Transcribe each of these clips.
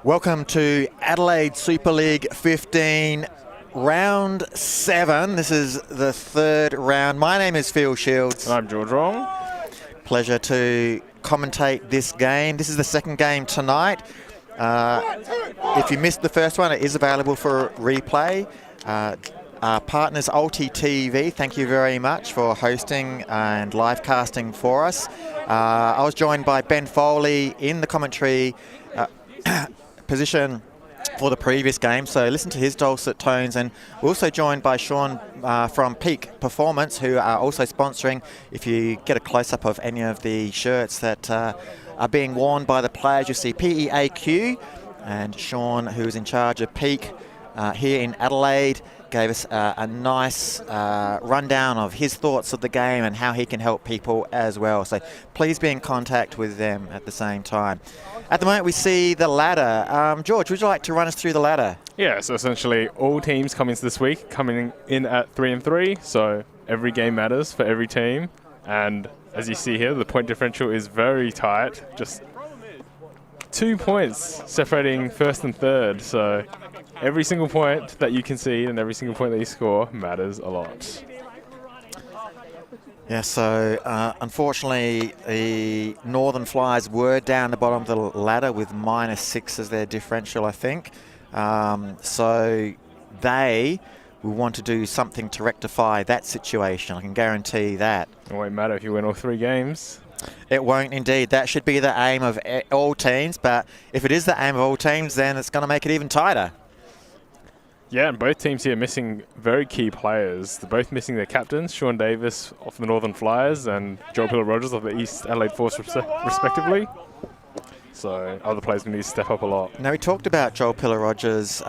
Welcome to Adelaide Super League 15, round 7. This is the third round. My name is Phil Shields. I'm George Wrong. Pleasure to commentate this game. This is the second game tonight. If you missed the first one, it is available for replay. Our partners ULTI.TV, thank you very much for hosting and live casting for us. I was joined by Ben Foley in the commentary position for the previous game, so listen to his dulcet tones. And we're also joined by Sean from Peak Performance, who are also sponsoring. If you get a close-up of any of the shirts that are being worn by the players, you see PEAQ, and Sean, who's in charge of Peak here in Adelaide, gave us a nice rundown of his thoughts of the game and how he can help people as well. So please be in contact with them at the same time. At the moment, we see the ladder. George, would you like to run us through the ladder? Yeah, so essentially all teams coming into this week coming in at 3-3. So every game matters for every team. And as you see here, the point differential is very tight. Just 2 points separating first and third. So every single point that you concede and every single point that you score matters a lot. Yeah, so unfortunately the Northern Flyers were down the bottom of the ladder with -6 as their differential, I think. So they will want to do something to rectify that situation. I can guarantee that. It won't matter if you win all 3 games. It won't indeed. That should be the aim of all teams, but if it is the aim of all teams, then it's going to make it even tighter. Yeah, and both teams here missing very key players. They're both missing their captains, Sean Davis of the Northern Flyers and Joel Pillar-Rogers of the East Adelaide Force respectively. So other players need to step up a lot. Now, we talked about Joel Pillar-Rogers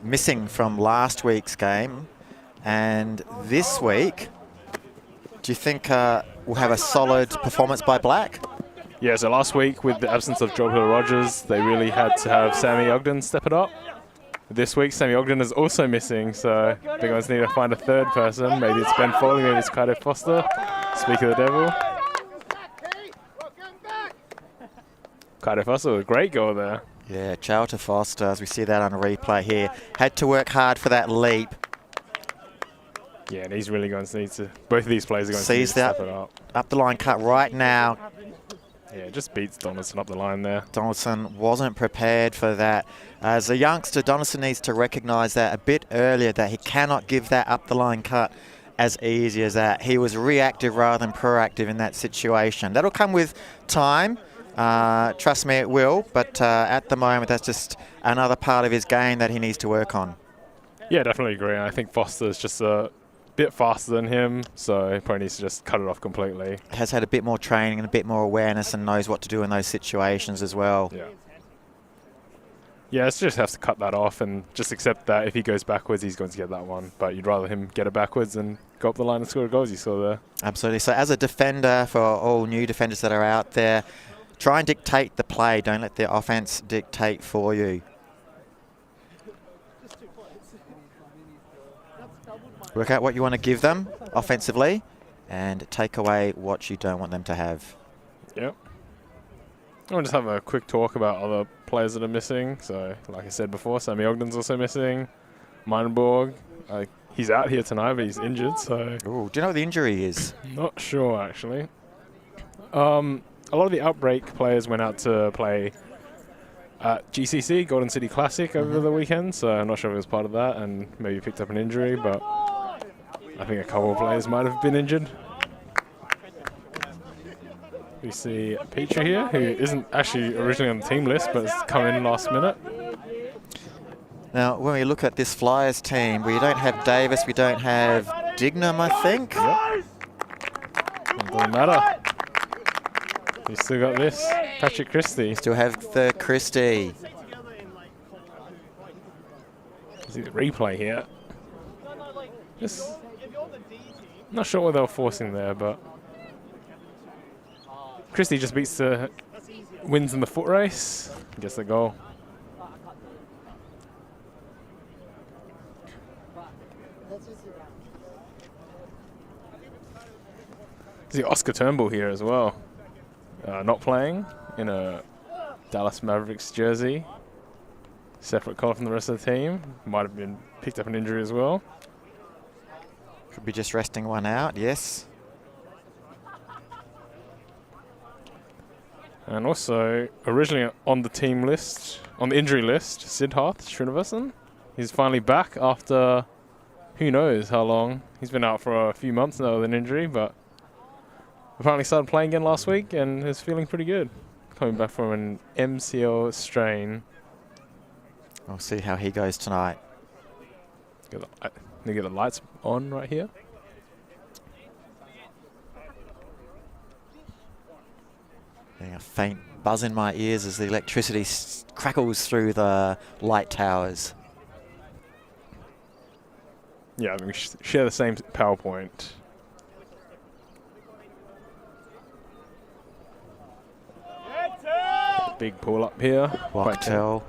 missing from last week's game, and this week, do you think we'll have a solid performance by Black? Yeah, so last week with the absence of Joel Pillar-Rogers, they really had to have Sammy Ogden step it up. This week, Sammy Ogden is also missing, so they're going to need to find a third person. Maybe it's Ben Foley, maybe it's Carter Foster. Speak of the devil. Carter Foster with a great goal there. Yeah, Charlton Foster, as we see that on a replay here, had to work hard for that leap. Yeah, and he's really going to need to, both of these players are going to need to step it up. Up the line cut right now. Yeah, just beats Donaldson up the line there. Donaldson wasn't prepared for that. As a youngster, Donaldson needs to recognise that a bit earlier, that he cannot give that up the line cut as easy as that. He was reactive rather than proactive in that situation. That'll come with time. Trust me, it will. But at the moment, that's just another part of his game that he needs to work on. Yeah, definitely agree. I think Foster's just a bit faster than him, so he probably needs to just cut it off completely. Has had a bit more training and a bit more awareness and knows what to do in those situations as well. Yeah. Yeah, it's just has to cut that off and just accept that if he goes backwards, he's going to get that one. But you'd rather him get it backwards and go up the line and score a goal, as you saw there. Absolutely. So as a defender, for all new defenders that are out there, try and dictate the play. Don't let the offense dictate for you. Work out what you want to give them offensively and take away what you don't want them to have. Yep. I want to just have a quick talk about other players that are missing. So, like I said before, Sammy Ogden's also missing. Meinenborg, he's out here tonight, but he's injured. So, ooh, do you know what the injury is? Not sure, actually. A lot of the Outbreak players went out to play at GCC, Golden City Classic, over the weekend. So, I'm not sure if it was part of that and maybe picked up an injury, but I think a couple of players might have been injured. We see Petrie here, who isn't actually originally on the team list, but has come in last minute. Now, when we look at this Flyers team, we don't have Davis, we don't have Dignam, I think. Yep. It doesn't matter. You still got this, Patrick Christie. Still have the Christie. See the replay here. Just not sure what they were forcing there, but Christie just wins in the foot race, gets the goal. See Oscar Turnbull here as well, not playing in a Dallas Mavericks jersey. Separate call from the rest of the team. Might have been picked up an injury as well. Could be just resting one out, yes. And also, originally on the team list, on the injury list, Siddharth Srinivasan. He's finally back after who knows how long. He's been out for a few months now with an injury, but apparently started playing again last week and is feeling pretty good. Coming back from an MCL strain. We'll see how he goes tonight. Get the lights on right here. Getting a faint buzz in my ears as the electricity crackles through the light towers. Yeah, I mean, we share the same PowerPoint. Big pull up here. Wachtel.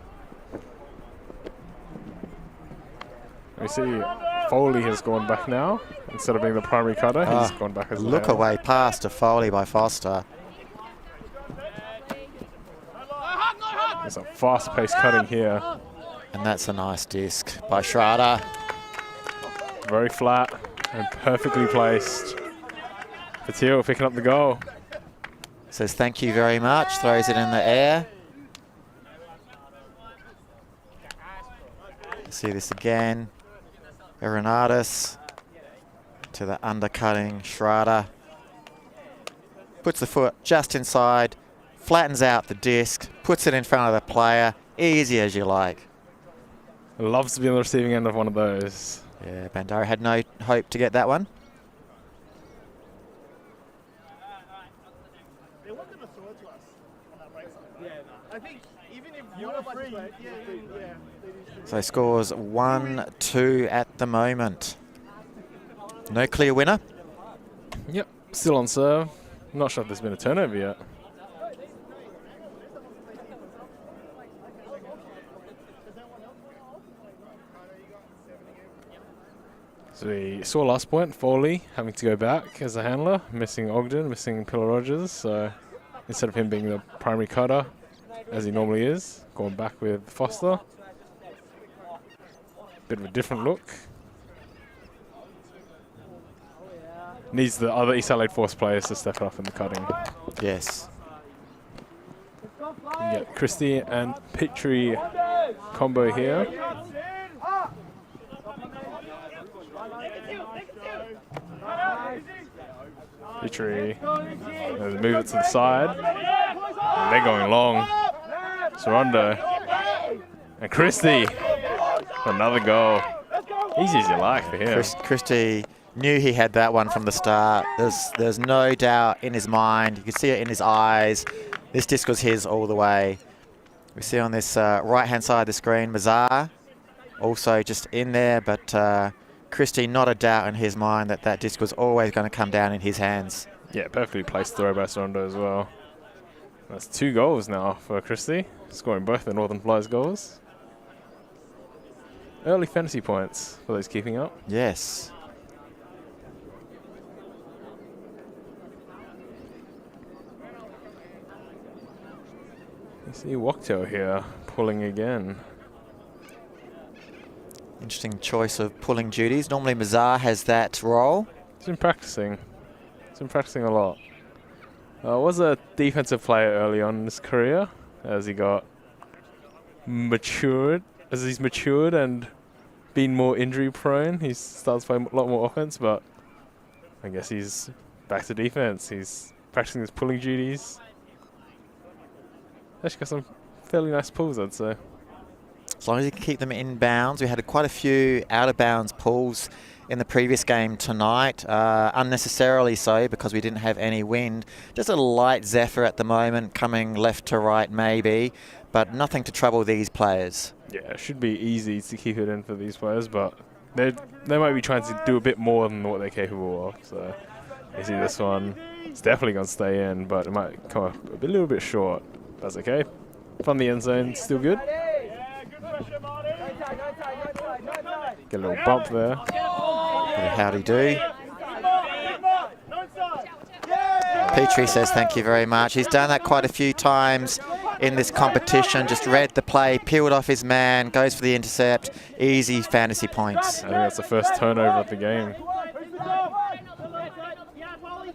We see Foley has gone back now. Instead of being the primary cutter, he's gone back as a look away pass to Foley by Foster. There's a fast-paced cutting here. And that's a nice disc by Schrader. Very flat and perfectly placed. Patil picking up the goal. Says thank you very much, throws it in the air. See this again. Renatus to the undercutting Schrader. Puts the foot just inside, flattens out the disc, puts it in front of the player, easy as you like. Loves to be on the receiving end of one of those. Yeah, Bandara had no hope to get that one. So scores 1-2 at the moment. No clear winner. Yep, still on serve. Not sure if there's been a turnover yet. So we saw last point, Foley having to go back as a handler, missing Ogden, missing Pillar Rogers. So instead of him being the primary cutter, as he normally is, going back with Foster. Bit of a different look. Needs the other East Adelaide Force players to step up in the cutting. Yes. Yeah, Christie and Petrie combo here. Petrie move it to the side. And they're going long. Sorondo. And Christie. Another goal. Easy as you like for him. Christie knew he had that one from the start. There's no doubt in his mind. You can see it in his eyes. This disc was his all the way. We see on this right-hand side of the screen, Mazar also just in there, but Christie, not a doubt in his mind that that disc was always going to come down in his hands. Yeah, perfectly placed throw by Sorondo as well. That's 2 goals now for Christie, scoring both the Northern Flyers goals. Early fantasy points for those keeping up. Yes. You see Wachtel here pulling again. Interesting choice of pulling duties. Normally Mazar has that role. He's been practicing. He's been practicing a lot. Was a defensive player early on in his career as he got matured. As he's matured and been more injury prone, he starts playing a lot more offense, but I guess he's back to defense. He's practicing his pulling duties. Actually got some fairly nice pulls, I'd say. As long as you can keep them in bounds. We had quite a few out of bounds pulls in the previous game tonight, unnecessarily so because we didn't have any wind. Just a light zephyr at the moment, coming left to right maybe, but nothing to trouble these players. Yeah, it should be easy to keep it in for these players, but they might be trying to do a bit more than what they're capable of. So you see this one, it's definitely going to stay in, but it might come up a little bit short. That's okay. From the end zone, still good. Get a little bump there. Howdy do. Petrie says thank you very much. He's done that quite a few times in this competition. Just read the play, peeled off his man, goes for the intercept. Easy fantasy points. I think that's the first turnover of the game.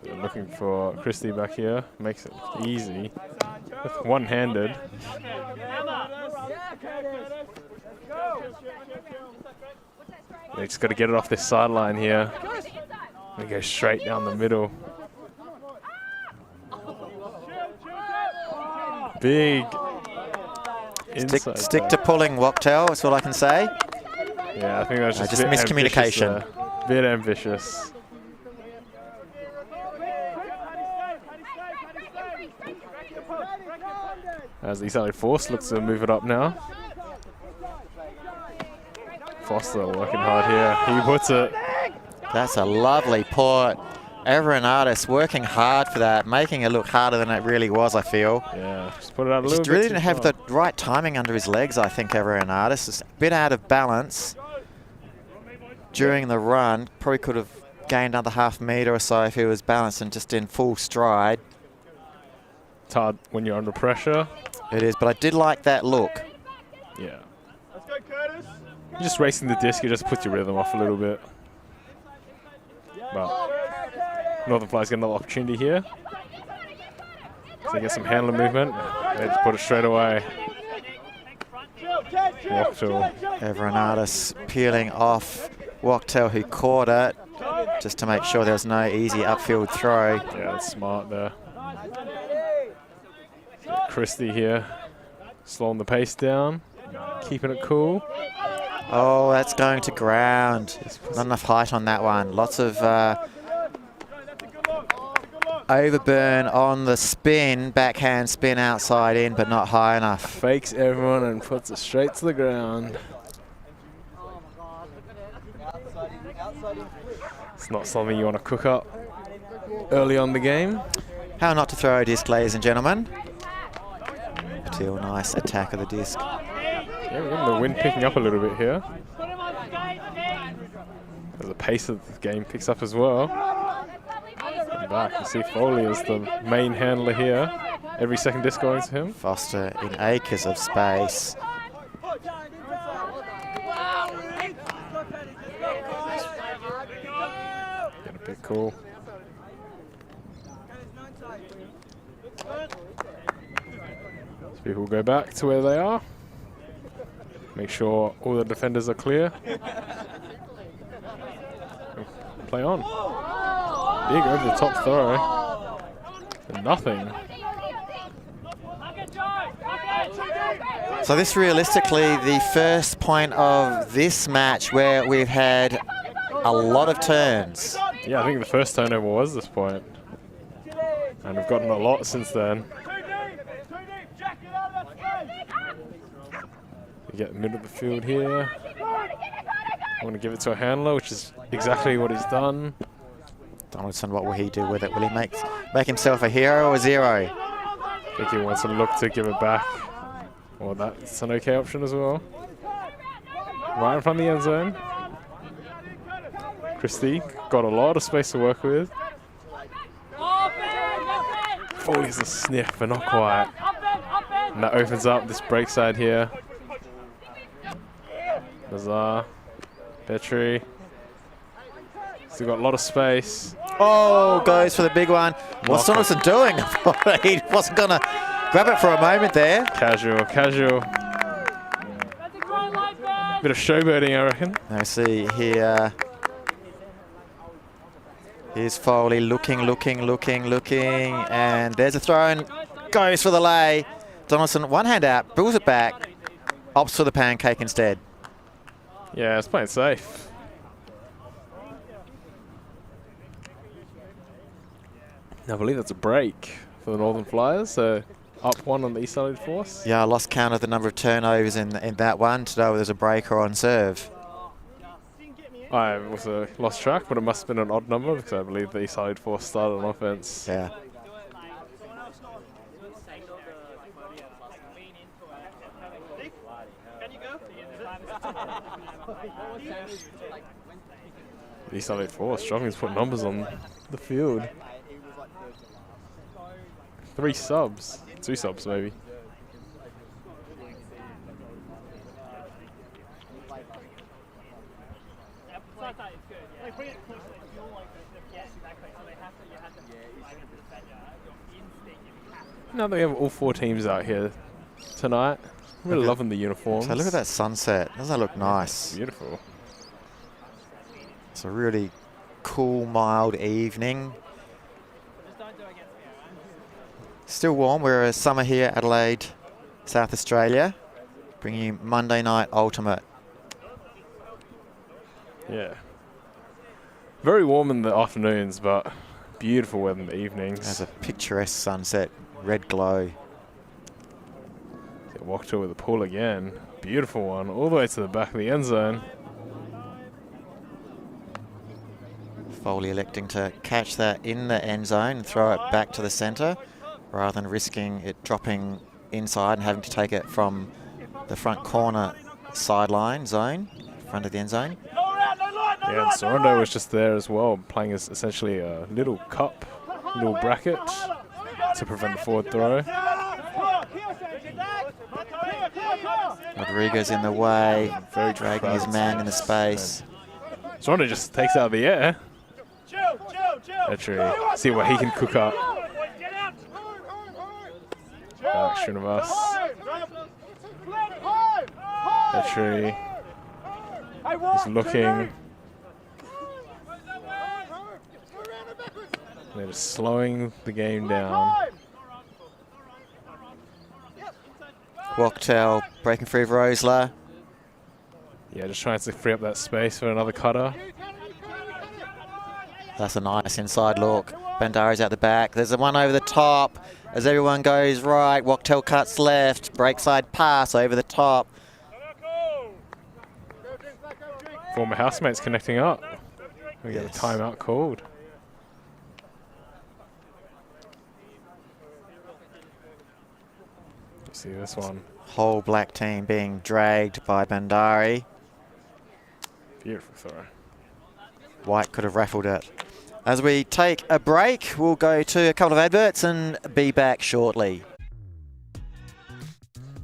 They're looking for Christie back here. Makes it easy. One-handed. They just got to get it off this sideline here. And go straight down the middle. Big Stick to pulling, Wachtel. That's all I can say. Yeah, I think that's just miscommunication. Bit ambitious. As the Adelaide Force looks to move it up now. Foster working hard here. He puts it. That's a lovely port. Everinatus working hard for that, making it look harder than it really was, I feel. Yeah, just put it out a little bit. Just really didn't have the right timing under his legs, I think, Everinatus. It's a bit out of balance during the run. Probably could have gained another half metre or so if he was balanced and just in full stride. It's hard when you're under pressure. It is, but I did like that look. Yeah. Let's go, Curtis. You're just racing the disc, it just puts your rhythm off a little bit. But Northern Flyers get another opportunity here. So they get some handler movement. They just put it straight away. Wachtel. Everinatus peeling off Wachtel, who caught it, just to make sure there was no easy upfield throw. Yeah, that's smart there. Christie here, slowing the pace down, keeping it cool. Oh, that's going to ground. Not enough height on that one. Lots of overburn on the spin, backhand spin outside in, but not high enough. Fakes everyone and puts it straight to the ground. It's not something you want to cook up early on the game. How not to throw a disc, ladies and gentlemen. Still nice attack of the disc. Yeah, we're getting the wind picking up a little bit here. As the pace of the game picks up as well. And back, you see Foley is the main handler here. Every second disc going to him. Foster in acres of space. Get a bit cool. So people go back to where they are. Make sure all the defenders are clear. Play on. Big over the top throw. And nothing. So this realistically the first point of this match where we've had a lot of turns. Yeah, I think the first turnover was this point. And we've gotten a lot since then. You get the middle of the field here. I want to give it to a handler, which is exactly what he's done. Donaldson, what will he do with it? Will he make himself a hero or zero? I think he wants to look to give it back. Well, that's an okay option as well. Right in front of the end zone. Christie got a lot of space to work with. Foley's a sniff, but not quite. And that opens up this break side here. Bazaar, Petrie. Still got a lot of space. Oh, goes for the big one. What's Donaldson doing? He wasn't going to grab it for a moment there. Casual, casual. Bit of showboating, I reckon. I see here. Here's Foley looking, and there's a throw and goes for the lay. Donaldson, one hand out, bills it back, opts for the pancake instead. Yeah, it's playing safe. I believe that's a break for the Northern Flyers, so up one on the East Adelaide Force. Yeah, I lost count of the number of turnovers in that one to know whether there's a break or on serve. I also lost track, but it must have been an odd number because I believe the East Adelaide Force started on offense. Yeah. The East Adelaide Force struggling to put numbers on the field. 3 subs, 2 subs maybe. Now that we have all 4 teams out here tonight, I'm really loving the uniforms. So look at that sunset. Doesn't that look nice? Beautiful. It's a really cool, mild evening. Still warm. We're a summer here, Adelaide, South Australia, bringing you Monday Night Ultimate. Yeah. Very warm in the afternoons, but beautiful weather in the evenings. There's a picturesque sunset, red glow. Walked over the pool again. Beautiful one, all the way to the back of the end zone. Fowler electing to catch that in the end zone and throw it back to the centre, rather than risking it dropping inside and having to take it from the front corner sideline zone, front of the end zone. Yeah, and Sorondo was just there as well, playing as essentially a little cup, little bracket to prevent the forward throw. Rodriguez in the way, very dragging his man in the space. Sorondo just takes it out of the air. Actually, see what he can cook up. Srinivas. Actually, he's looking. They're just slowing the game down. Wachtell breaking free of Rosler. Yeah, just trying to free up that space for another cutter. That's a nice inside look. Bandari's out the back. There's the one over the top. As everyone goes right, Wachtell cuts left. Breakside pass over the top. Former housemates connecting up. We get the timeout called. See this one. Whole black team being dragged by Bandari. Beautiful throw. White could have raffled it. As we take a break, we'll go to a couple of adverts and be back shortly.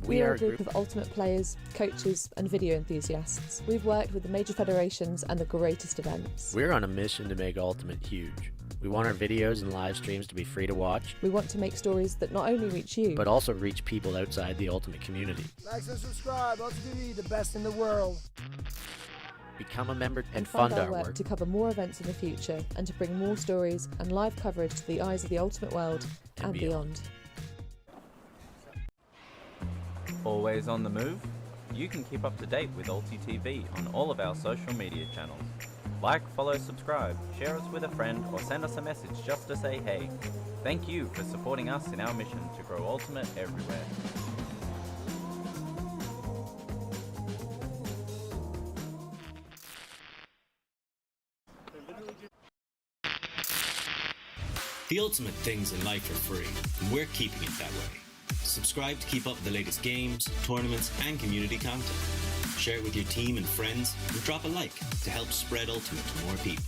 We are a group of ultimate players, coaches and video enthusiasts. We've worked with the major federations and the greatest events. We're on a mission to make Ultimate huge. We want our videos and live streams to be free to watch. We want to make stories that not only reach you, but also reach people outside the Ultimate community. Like and subscribe, ULTI.TV, the best in the world. Become a member and fund our work to cover more events in the future and to bring more stories and live coverage to the eyes of the ultimate world and beyond. Always on the move? You can keep up to date with ULTI.TV on all of our social media channels. Like, follow, subscribe, share us with a friend, or send us a message just to say hey. Thank you for supporting us in our mission to grow Ultimate everywhere. The ultimate things in life are free, and we're keeping it that way. Subscribe to keep up with the latest games, tournaments, and community content. Share it with your team and friends, and drop a like to help spread Ultimate to more people.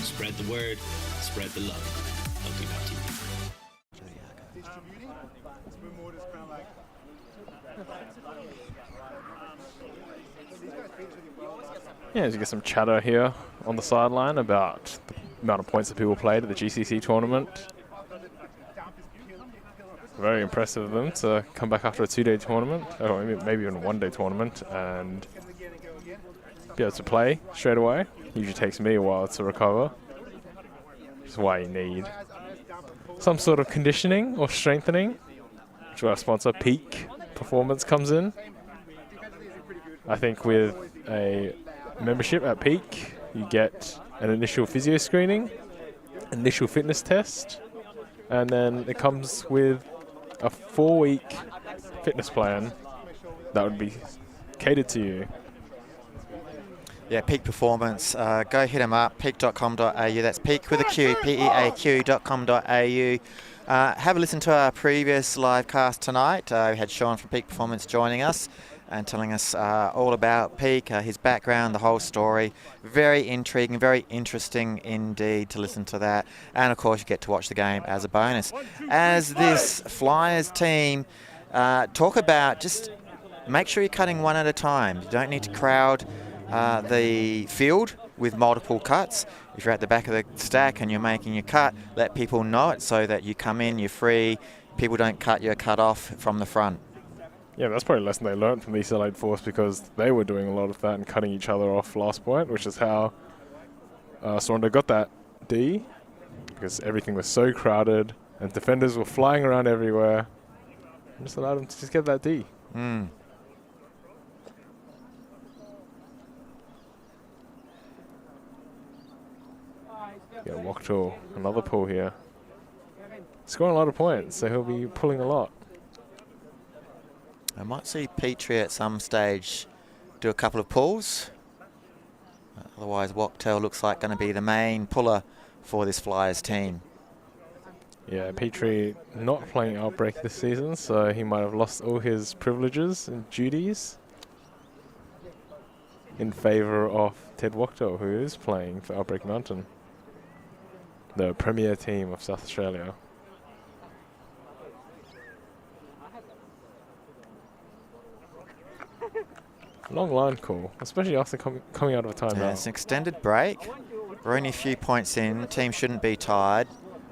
Spread the word, spread the love. ULTI.TV. Yeah, as you get some chatter here on the sideline about the amount of points that people played at the GCC tournament. Very impressive of them to come back after a 2-day tournament, or maybe even a 1-day tournament, and be able to play straight away. Usually takes me a while to recover, which is why you need some sort of conditioning or strengthening, which our sponsor Peak Performance comes in. I think with a membership at Peak, you get an initial physio screening, initial fitness test, and then it comes with a 4-week fitness plan that would be catered to you. Yeah, Peak Performance. Go hit them up, peak.com.au. That's Peak with a Q, peaq.com.au. Have a listen to our previous live cast tonight. We had Sean from Peak Performance joining us and telling us all about Peak, his background, the whole story. Very intriguing, very interesting indeed to listen to that. And of course you get to watch the game as a bonus. As this Flyers team talk about, just make sure you're cutting one at a time. You don't need to crowd the field with multiple cuts. If you're at the back of the stack and you're making your cut, let people know it so that you come in, you're free, people don't cut your cut off from the front. Yeah, that's probably a lesson they learned from the East Adelaide Force, because they were doing a lot of that and cutting each other off last point, which is how Sorondo got that D, because everything was so crowded and defenders were flying around everywhere. And just allowed them to just get that D. Mm. Yeah, Wachtel, another pull here. Scoring a lot of points, so he'll be pulling a lot. I might see Petrie at some stage do a couple of pulls. Otherwise, Wachtel looks like going to be the main puller for this Flyers team. Yeah, Petrie not playing Outbreak this season, so he might have lost all his privileges and duties in favour of Ted Wachtel, who is playing for Outbreak Mountain, the premier team of South Australia. Long line call, especially after coming out of a timeout. Yeah, it's an extended break. We're only a few points in. Team shouldn't be tired.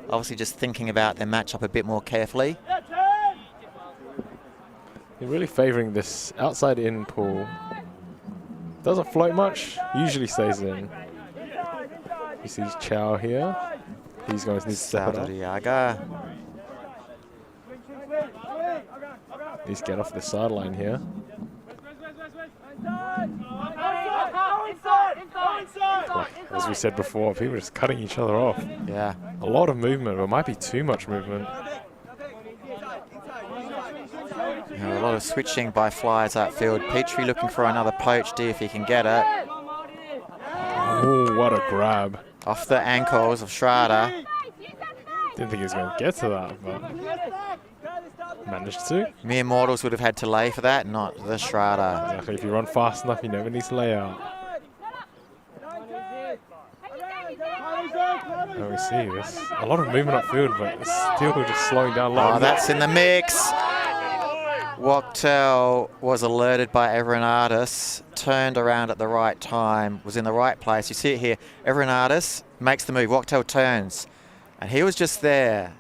Obviously just thinking about their matchup a bit more carefully. You're really favouring this outside-in pull. Doesn't float much, usually stays in. You see Chow here. He's going to need to step it up. Saldiaga. Needs to get off the sideline here. Like, as we said before, people are just cutting each other off. Yeah. A lot of movement, or it might be too much movement. A lot of switching by Flyers outfield. Petrie looking for another poach D if he can get it. Oh, what a grab. Off the ankles of Schrader. Didn't think he was going to get to that, but managed to. Mere mortals would have had to lay for that, not the Schrader. Exactly, if you run fast enough, you never need to lay out. There we see this. A lot of movement upfield, but it's still just slowing down low. Oh, that's in the mix. Wachtel was alerted by Everinatis, turned around at the right time, was in the right place. You see it here. Everinatis makes the move. Wachtel turns, and he was just there.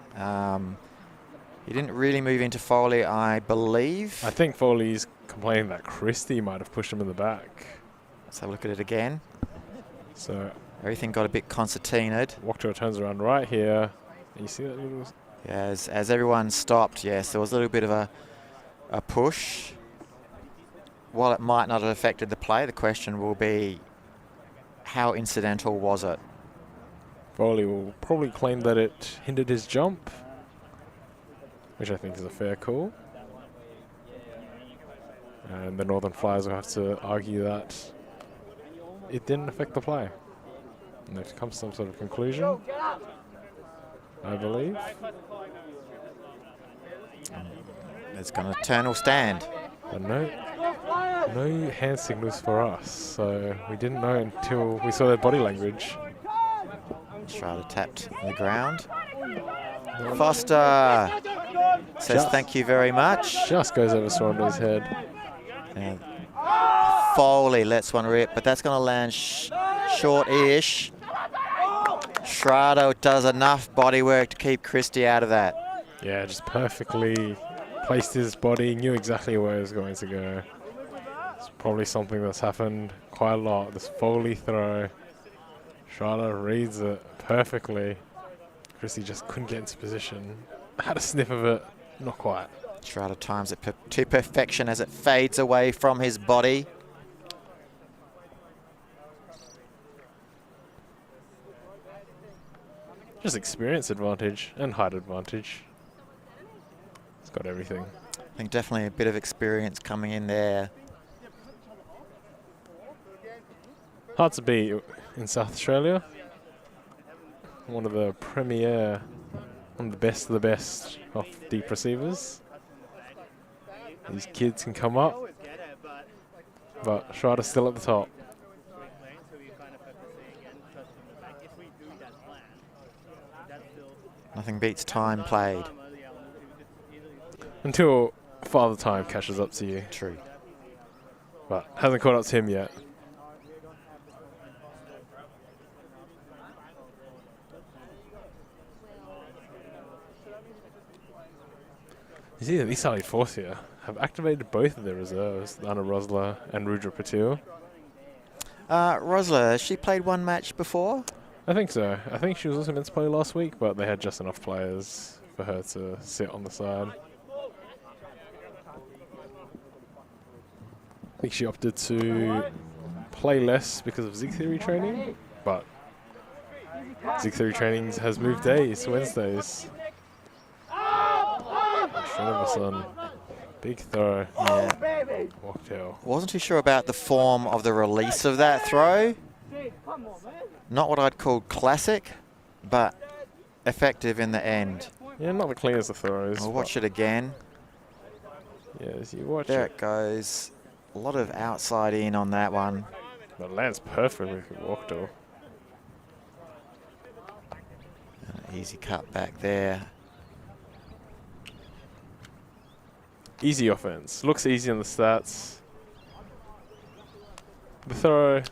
He didn't really move into Foley, I believe. I think Foley's complaining that Christie might have pushed him in the back. Let's have a look at it again. So everything got a bit concertinaed. Wachtel turns around right here. And you see that little... Yeah, as everyone stopped, yes, there was a little bit of a push. While it might not have affected the play, the question will be, how incidental was it? Foley will probably claim that it hindered his jump, which I think is a fair call. And the Northern Flyers will have to argue that it didn't affect the play. And they've come to some sort of conclusion, I believe. It's going to turn or stand. But no hand signals for us, so we didn't know until we saw their body language. Schrader tapped on the ground. Foster says thank you very much. Just goes over Sorondo's head. And Foley lets one rip, but that's going to land short-ish. Schrader does enough body work to keep Christie out of that. Yeah, just perfectly placed his body, knew exactly where he was going to go. It's probably something that's happened quite a lot. This Foley throw. Schrader reads it perfectly. Christie just couldn't get into position. Had a sniff of it, not quite. Schrader times it to perfection as it fades away from his body. Just experience advantage and height advantage. It's got everything. I think definitely a bit of experience coming in there. Hard to beat in South Australia. One of the premier, one of the best of deep receivers. These kids can come up, but Schrader's still at the top. Nothing beats time played. Until Father Time catches up to you. True. But hasn't caught up to him yet. You see that Adelaide Force here have activated both of their reserves, Anna Rosler and Rudra Patil. Rosler, has she played one match before? I think so. I think she was also meant to play last week, but they had just enough players for her to sit on the side. I think she opted to play less because of Zig Theory training, but Zig Theory training has moved days to Wednesdays. Son, big throw. Yeah. Walked out. Wasn't too sure about the form of the release of that throw. Not what I'd call classic, but effective in the end. Yeah, not the cleanest of throws. I'll watch it again. Yeah, as you watch There it. it goes. A lot of outside in on that one. But lands perfectly for walked out. Easy cut back there. Easy offense. Looks easy on the stats. The throw.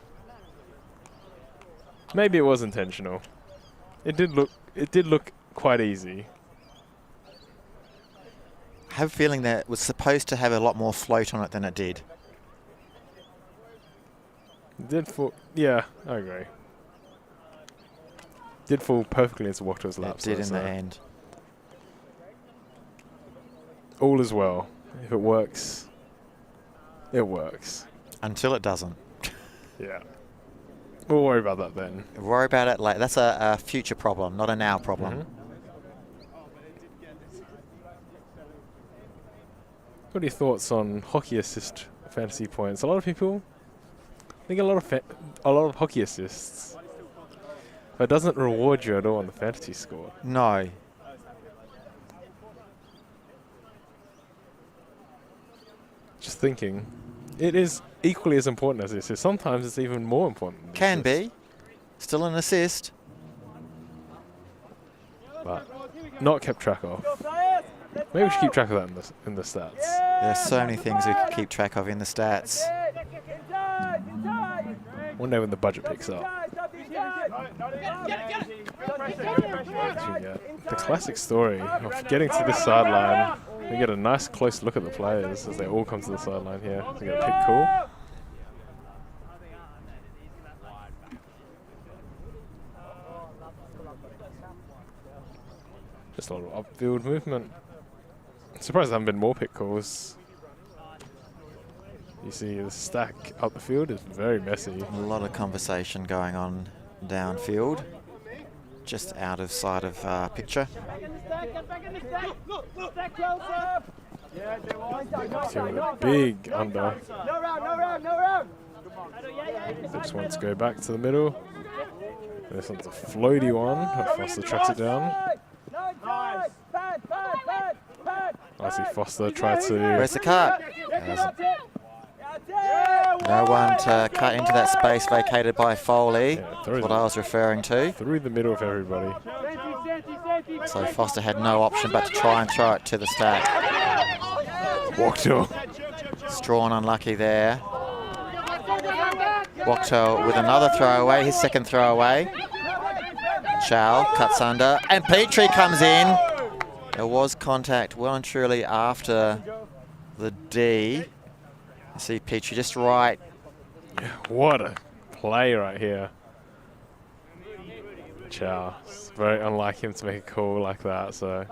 Maybe it was intentional. It did look quite easy. I have a feeling that it was supposed to have a lot more float on it than it did. It did fall. Yeah, I agree. Did fall perfectly into Walkto's lap. It did in the end. All is well. If it works, it works. Until it doesn't. Yeah. We'll worry about that then. Worry about it later. That's a future problem, not a now problem. What are your thoughts on hockey assist fantasy points? A lot of people think a lot of hockey assists, but it doesn't reward you at all on the fantasy score. No. Just thinking, it is equally as important as this. Sometimes it's even more important. Can be. Still an assist. But not kept track of. Maybe we should keep track of that in the stats. There's so many things we could keep track of in the stats. One day when the budget picks up. The classic story of getting to this sideline. We get a nice close look at the players as they all come to the sideline here. We get a pick call. Just a little upfield movement. Surprised there haven't been more pick calls. You see the stack up the field is very messy. A lot of conversation going on downfield. Just out of sight of picture. Big under. This one's go back to the middle. This one's a floaty one. Foster tracks it down. I see Foster try to... Where's the cut? No one to cut into that space vacated by Foley. Yeah, That's what I was referring to. Through the middle of everybody. So Foster had no option but to try and throw it to the stack. Walked Strawn unlucky there. Wachtel with another throwaway, his second throwaway. Chow cuts under, and Petrie comes in. There was contact well and truly after the D. You see Petrie just right. What a play right here. Chow. It's very unlike him to make a call like that, so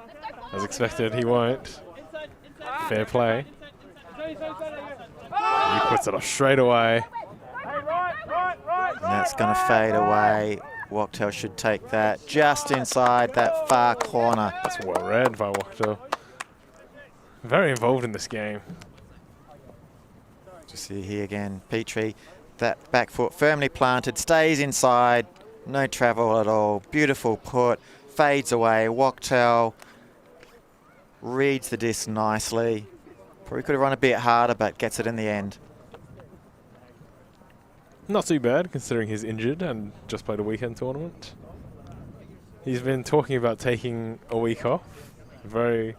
as expected, he won't. Fair play. He puts it off straight away. And that's going to fade away. Wachtel should take that just inside that far corner. That's well read by Wachtel. Very involved in this game. Just see here again, Petrie, that back foot firmly planted, stays inside, no travel at all. Beautiful put, fades away. Wachtel reads the disc nicely. Probably could have run a bit harder, but gets it in the end. Not too bad, considering he's injured and just played a weekend tournament. He's been talking about taking a week off. Very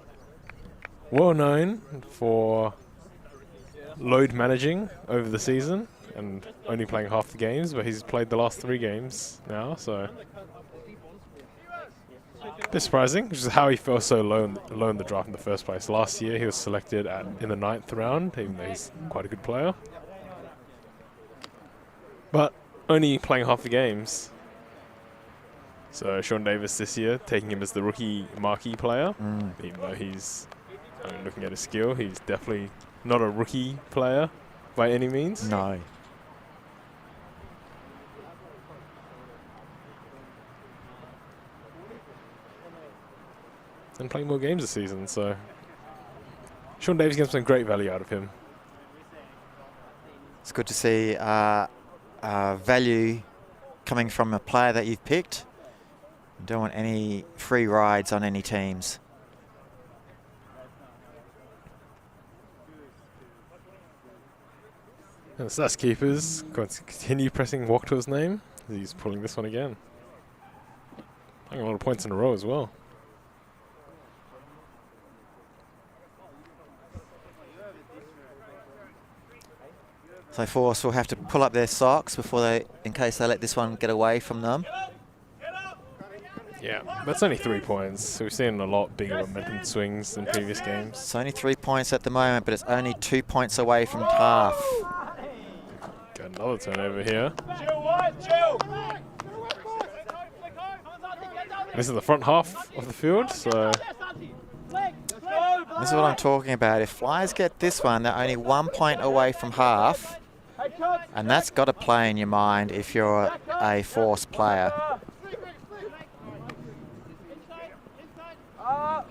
well known for load managing over the season and only playing half the games, but he's played the last 3 games now, so Bit surprising, which is how he fell so low in the draft in the first place. Last year, he was selected in the 9th round, even though he's quite a good player. But only playing half the games. So Sean Davis this year, taking him as the rookie marquee player, even though he's, looking at his skill, he's definitely not a rookie player by any means. No. And playing more games this season, so Sean Davis gets some great value out of him. It's good to see value coming from a player that you've picked. You don't want any free rides on any teams. And the Stats keepers going to continue pressing walk to his name. He's pulling this one again. A lot of points in a row as well. So Force will have to pull up their socks in case they let this one get away from them. Yeah, that's only 3 points. So we've seen a lot bigger momentum swings in previous games. It's only 3 points at the moment, but it's only 2 points away from half. Got another turnover here. This is the front half of the field, so this is what I'm talking about. If Flyers get this one, they're only 1 point away from half. And that's got to play in your mind if you're a Force player. That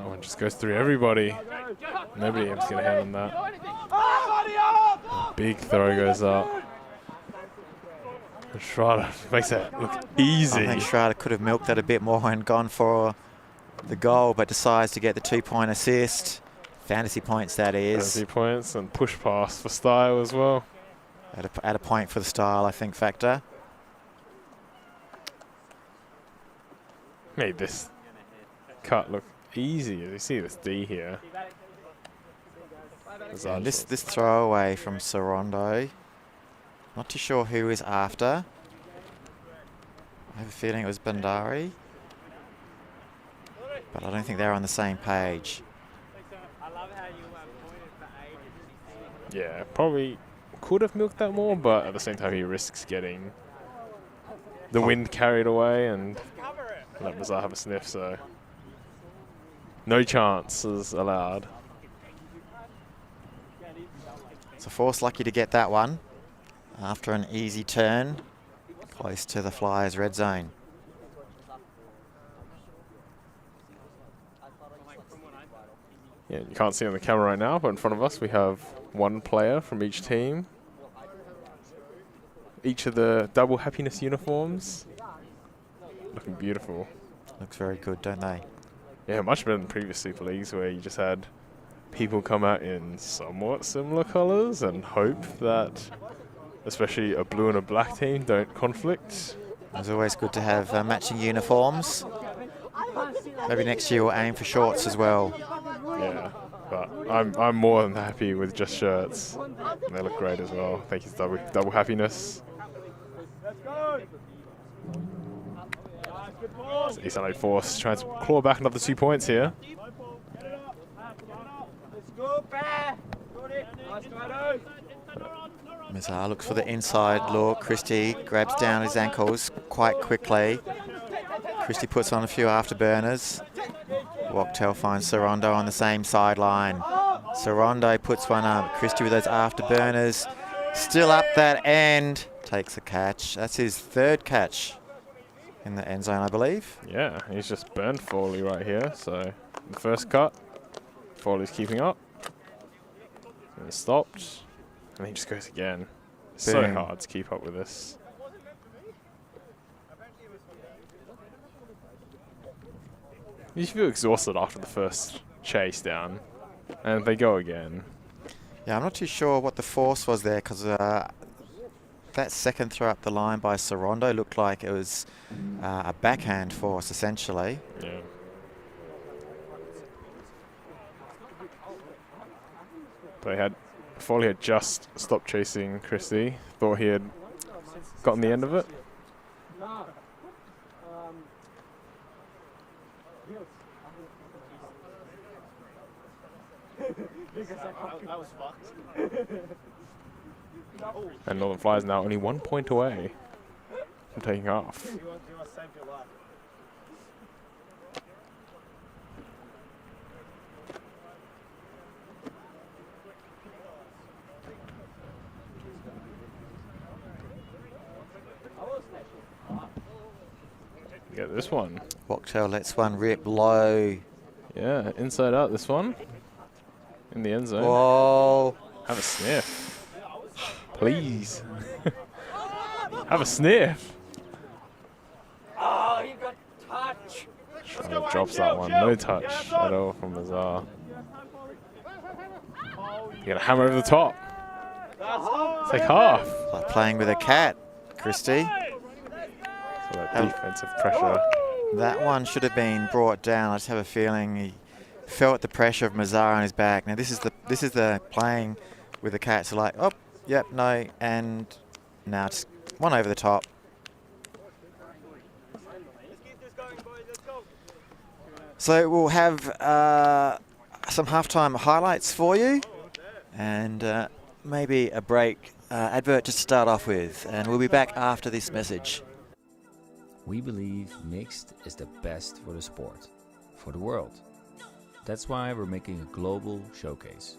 one just goes through everybody. Nobody else going to hand him that. Big throw goes up. And Schrader makes that look easy. I think Schrader could have milked that a bit more and gone for the goal, but decides to get the 2-point assist. Fantasy points, that is. Fantasy points and push pass for style as well. At a point for the style, I think, factor. Made this cut look easy. As you see this D here. And this throwaway from Sorondo. Not too sure who is after. I have a feeling it was Bandari. But I don't think they're on the same page. Yeah, probably could have milked that more, but at the same time he risks getting the wind carried away and let Mazar have a sniff, so no chances allowed. So Force lucky to get that one after an easy turn close to the Flyers' red zone. Yeah, you can't see on the camera right now, but in front of us we have one player from each team. Each of the double happiness uniforms. Looking beautiful. Looks very good, don't they? Yeah, much better than previous Super Leagues where you just had people come out in somewhat similar colours and hope that, especially a blue and a black team, don't conflict. It's always good to have matching uniforms. Maybe next year we'll aim for shorts as well. Yeah, but I'm more than happy with just shirts. And they look great as well. Thank you to double happiness. So East Adelaide Force trying to claw back another 2 points here. Mazar looks for the inside look. Christie grabs down his ankles quite quickly. Christie puts on a few afterburners. Wachtel finds Sorondo on the same sideline. Sorondo puts one up. Christie with those afterburners. Still up that end. Takes a catch. That's his third catch in the end zone, I believe. Yeah, he's just burned Fowler right here. So the first cut, Fowler's keeping up. And it stopped. And he just goes again. So Boom. hard to keep up with this. You feel exhausted after the first chase down. And they go again. Yeah, I'm not too sure what the force was there because that second throw up the line by Sorondo looked like it was a backhand force, essentially. Yeah. But Fowler had just stopped chasing Christie. Thought he had gotten the end of it. That was fucked. And Northern Flyers now only 1 point away from taking off. You want to save your life. Get this one. Wachtell lets one rip low. Yeah, inside out this one. In the end zone. Whoa. Have a sniff. Please. Have a sniff. Oh, he got touch. Drops that one. No touch at all from Mazar. You got a hammer over the top. Take half. Like playing with a cat, Christie. So that defensive pressure. That one should have been brought down. I just have a feeling he felt the pressure of Mazar on his back. Now this is the playing with the cat. So like, oh, yep, no, and now it's one over the top. So we'll have some halftime highlights for you, and maybe a break advert just to start off with, and we'll be back after this message. We believe mixed is the best for the sport, for the world. That's why we're making a global showcase,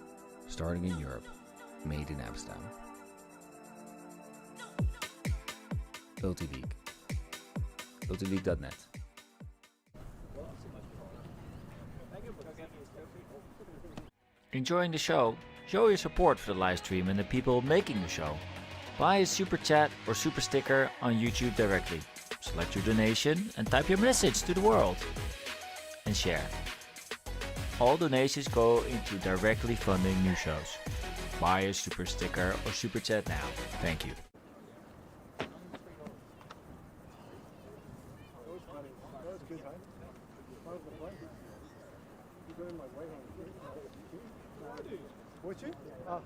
starting in Europe, made in Amsterdam. ULTI.TV. ULTI.net. Enjoying the show? Show your support for the live stream and the people making the show. Buy a super chat or super sticker on YouTube directly. Select your donation and type your message to the world. And share. All donations go into directly funding new shows. Buy a super sticker or super chat now. Thank you. Would you? Oh.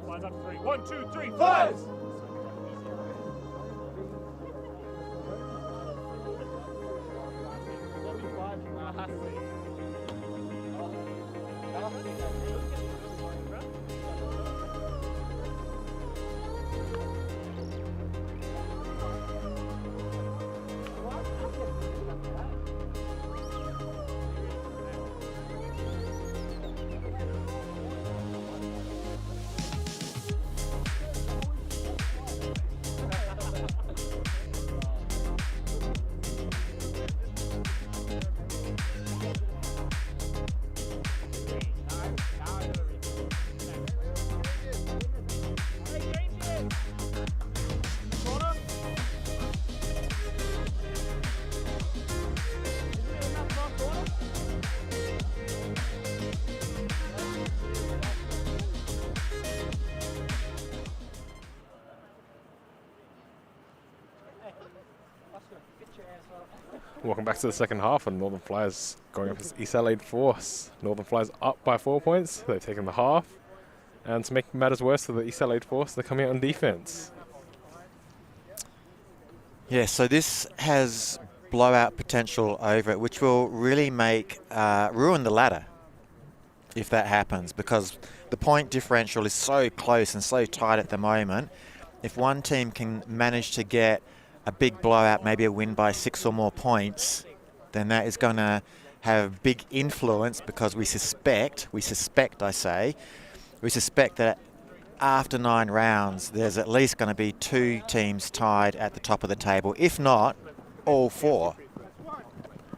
Lines up to three. 1, 2, 3, 5! Welcome back to the second half, and Northern Flyers going up against East Adelaide Force. Northern Flyers up by 4 points. They've taken the half. And to make matters worse for the East Adelaide Force, they're coming out on defense. Yeah, so this has blowout potential over it, which will really make ruin the ladder if that happens, because the point differential is so close and so tight at the moment. If one team can manage to get a big blowout, maybe a win by 6 or more points, then that is going to have big influence, because we suspect that after 9 rounds, there's at least going to be 2 teams tied at the top of the table, if not all 4.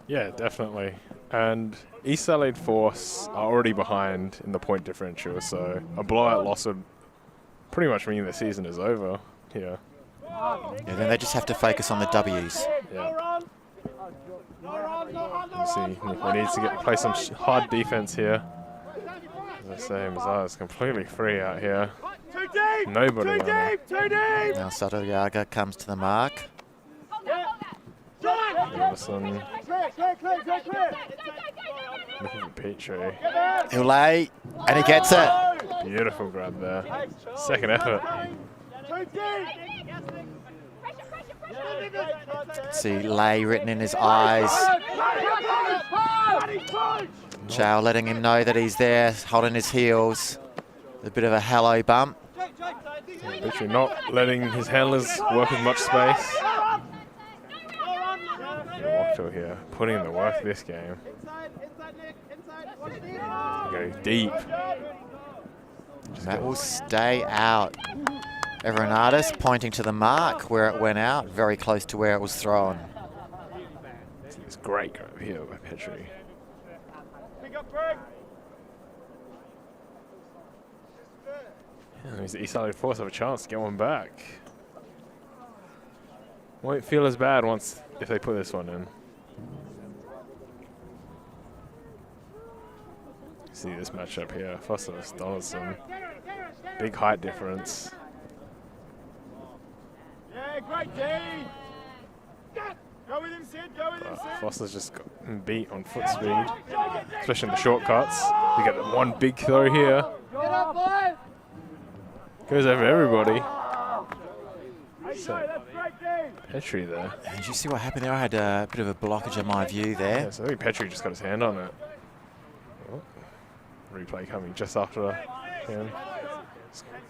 Yeah, definitely. And East Adelaide Force are already behind in the point differential, so a blowout loss would pretty much mean the season is over here. Yeah, then they just have to focus on the W's. Yeah. You see, we need to play some hard defense here. As I say, Mazar's completely free out here. Nobody. Now Satyaga comes to the mark. Listen. Looking for Petrie. He'll lay, and he gets it. Beautiful grab there. Second effort. See lay written in his eyes. Chow letting him know that he's there, holding his heels. A bit of a hello bump. Petrie not letting his handlers work with much space. Wachter here, putting in the work this game. Go deep. That will stay out. Everonadis pointing to the mark where it went out, very close to where it was thrown. It's great grab here by Petrie. Yeah, the East Adelaide Force have a chance to get one back. Won't feel as bad if they put this one in. See this matchup here, Foster vs Donaldson. Big height difference. Yeah, great D. Go with him, Sid. Go with him, Sid. Foster's just got beat on foot speed, especially in the shortcuts. You get that one big throw here. Goes over everybody. So, Petrie there. Did you see what happened there? I had a bit of a blockage on my view there. Yeah, so I think Petrie just got his hand on it. Oh, replay coming just after him.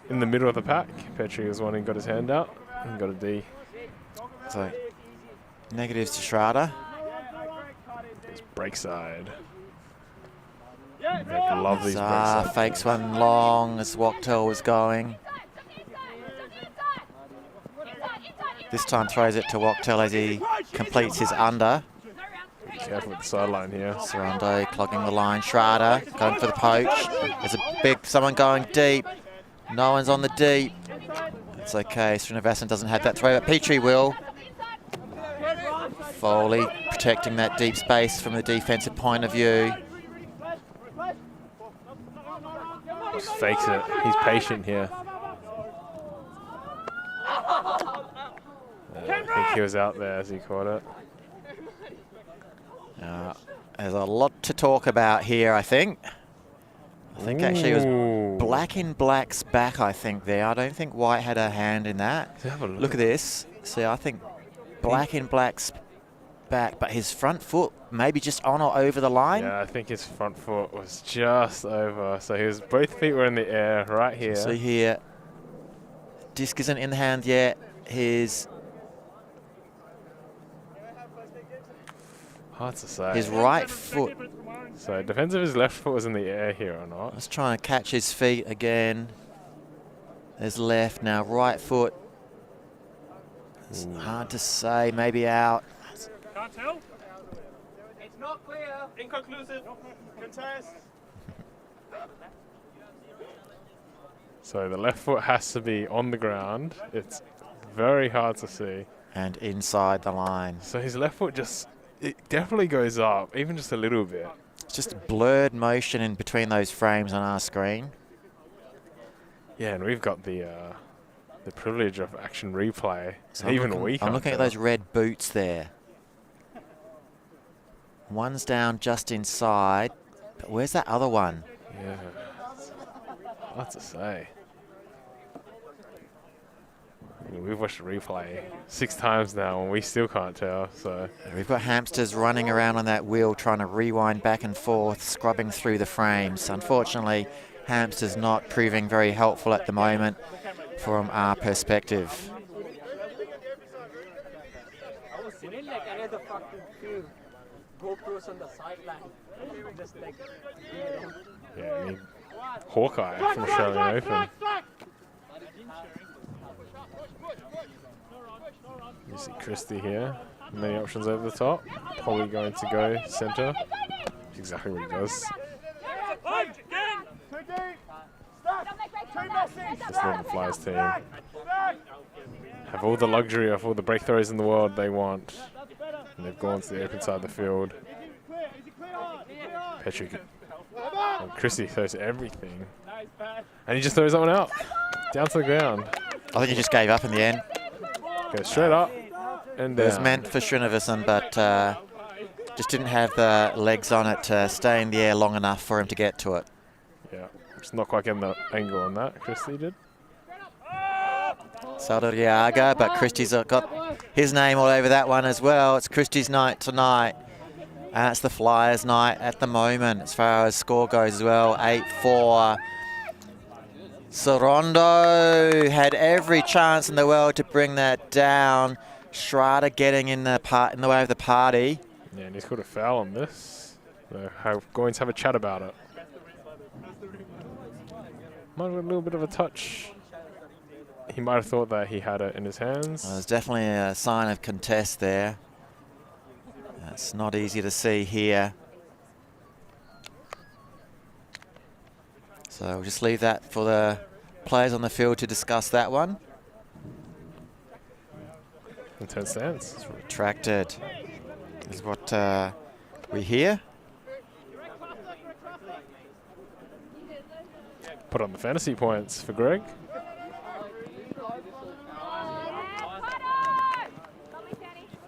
In the middle of the pack, Petrie was one who got his hand out and got a D. So, negatives to Schrader. It's break side. They love these break side. Fakes one long as Wachter was going. This time throws it to Wachter as he completes his under. Be careful with the sideline here. Sorondo clogging the line. Schrader going for the poach. There's someone going deep. No one's on the deep. It's okay. Srinivasan doesn't have that throw, but Petrie will. Foley protecting that deep space from the defensive point of view. Just fakes it. He's patient here. I think he was out there as he caught it. There's a lot to talk about here, I think. I think actually it was Black in Black's back, I think, there. I don't think White had a hand in that. Look at this. See, I think Black in Black's back, but his front foot maybe just on or over the line. Yeah, I think his front foot was just over. So both feet were in the air right here. See here, disc isn't in the hand yet. Hard to say. His right foot. So it depends if his left foot was in the air here or not. Let's try and catch his feet again. There's left now, right foot. It's hard to say, maybe out. Can't tell. It's not clear. Inconclusive. Contest. So the left foot has to be on the ground. It's very hard to see. And inside the line. So his left foot it definitely goes up, even just a little bit. It's just blurred motion in between those frames on our screen. Yeah, and we've got the privilege of action replay. So we I'm looking at those red boots there. One's down just inside. But where's that other one? Yeah. Hard to say. We've watched the replay 6 times now and we still can't tell. So We've got hamsters running around on that wheel trying to rewind back and forth, scrubbing through the frames. Unfortunately, hamsters not proving very helpful at the moment from our perspective. yeah, I mean, Hawkeye from Australian Open. You see Christie here. Many options over the top. Probably going to go centre. That's exactly what he does. This Northern Flyers team have all the luxury of all the break throws in the world they want. And they've gone to the open side of the field. Petrie and Christie throws everything. And he just throws that one out. Down to the ground. I think he just gave up in the end. Goes straight up and It was down. meant for Srinivasan, but just didn't have the legs on it to stay in the air long enough for him to get to it. Yeah, just not quite getting the angle on that. Christie did. Saldariaga, but Christie's got his name all over that one as well. It's Christie's night tonight. And it's the Flyers' night at the moment as far as score goes as well. 8-4. Sorondo had every chance in the world to bring that down. Schrader getting in the way of the party. Yeah, and he's got a foul on this. They're going to have a chat about it. Might have a little bit of a touch. He might have thought that he had it in his hands. There's definitely a sign of contest there. That's not easy to see here. So we'll just leave that for the players on the field to discuss that one. Intense stance. It's retracted. This is what we hear. Put on the fantasy points for Greg.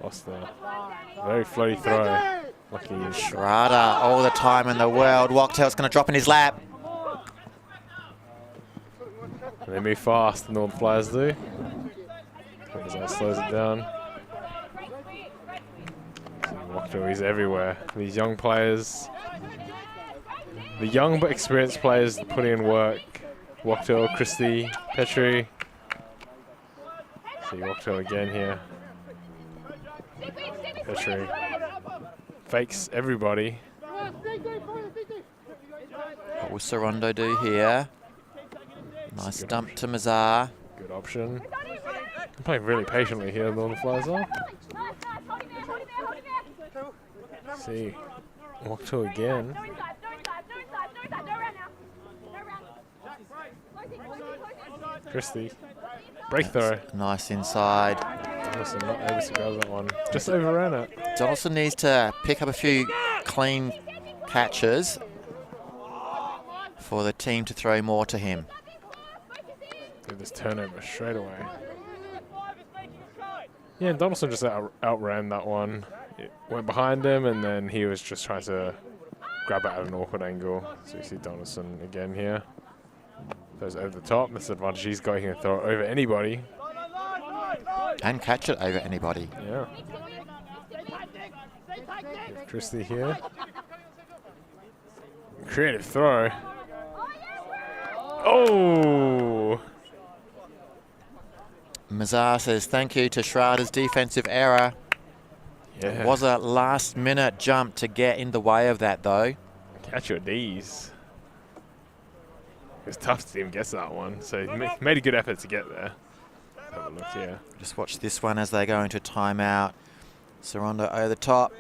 Lost the very floaty throw. Lucky Schrader all the time in the world. Wachtel's going to drop in his lap. And they move fast, the Northern Flyers do. That slows it down. Wachtel, he's everywhere. These young players, the young but experienced players putting in work. Wachtel, Christie, Petrie. See Wachtel again here. Petrie fakes everybody. What will Sorondo do here? Nice dump to Mazar. Good option. They're playing really patiently here, the Northern Flyers are. See, Wachtel again. Christie, break throw. Nice inside. Donaldson not able to grab that one. Just overran it. Donaldson needs to pick up a few clean catches for the team to throw more to him. Get this turnover straight away. Yeah, and Donaldson just outran that one. It went behind him, and then he was just trying to grab it at an awkward angle. So you see Donaldson again here. Goes over the top. That's the advantage he's got. He can throw it over anybody. And catch it over anybody. Yeah. Christie here. Creative throw. Oh! Mazar says thank you to Schrader's defensive error. Yeah. It was a last-minute jump to get in the way of that, though. Catch your D's. It was tough to even get to that one, so he made a good effort to get there. Let's have a look here. Just watch this one as they go into timeout. Sorondo over the top.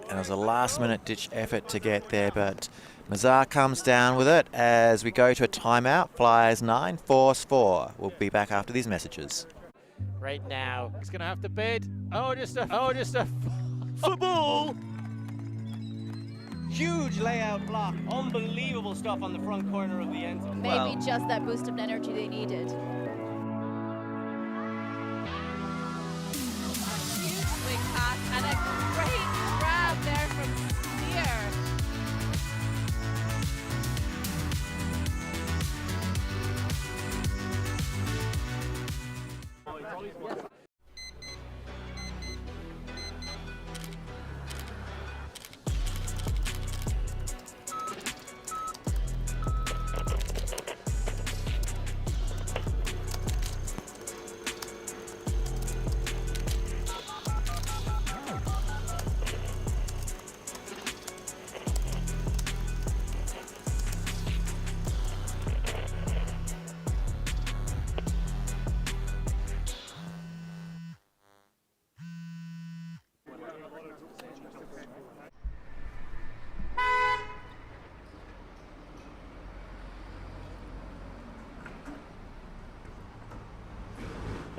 And it was a last-minute ditch effort to get there, but Mazar comes down with it as we go to a timeout. Flyers 9, Force 4. We'll be back after these messages. Right now, he's going to have to bid. Just a football. Huge layout block. Unbelievable stuff on the front corner of the end zone. Maybe just that boost of energy they needed. Huge swing pass and a great grab there from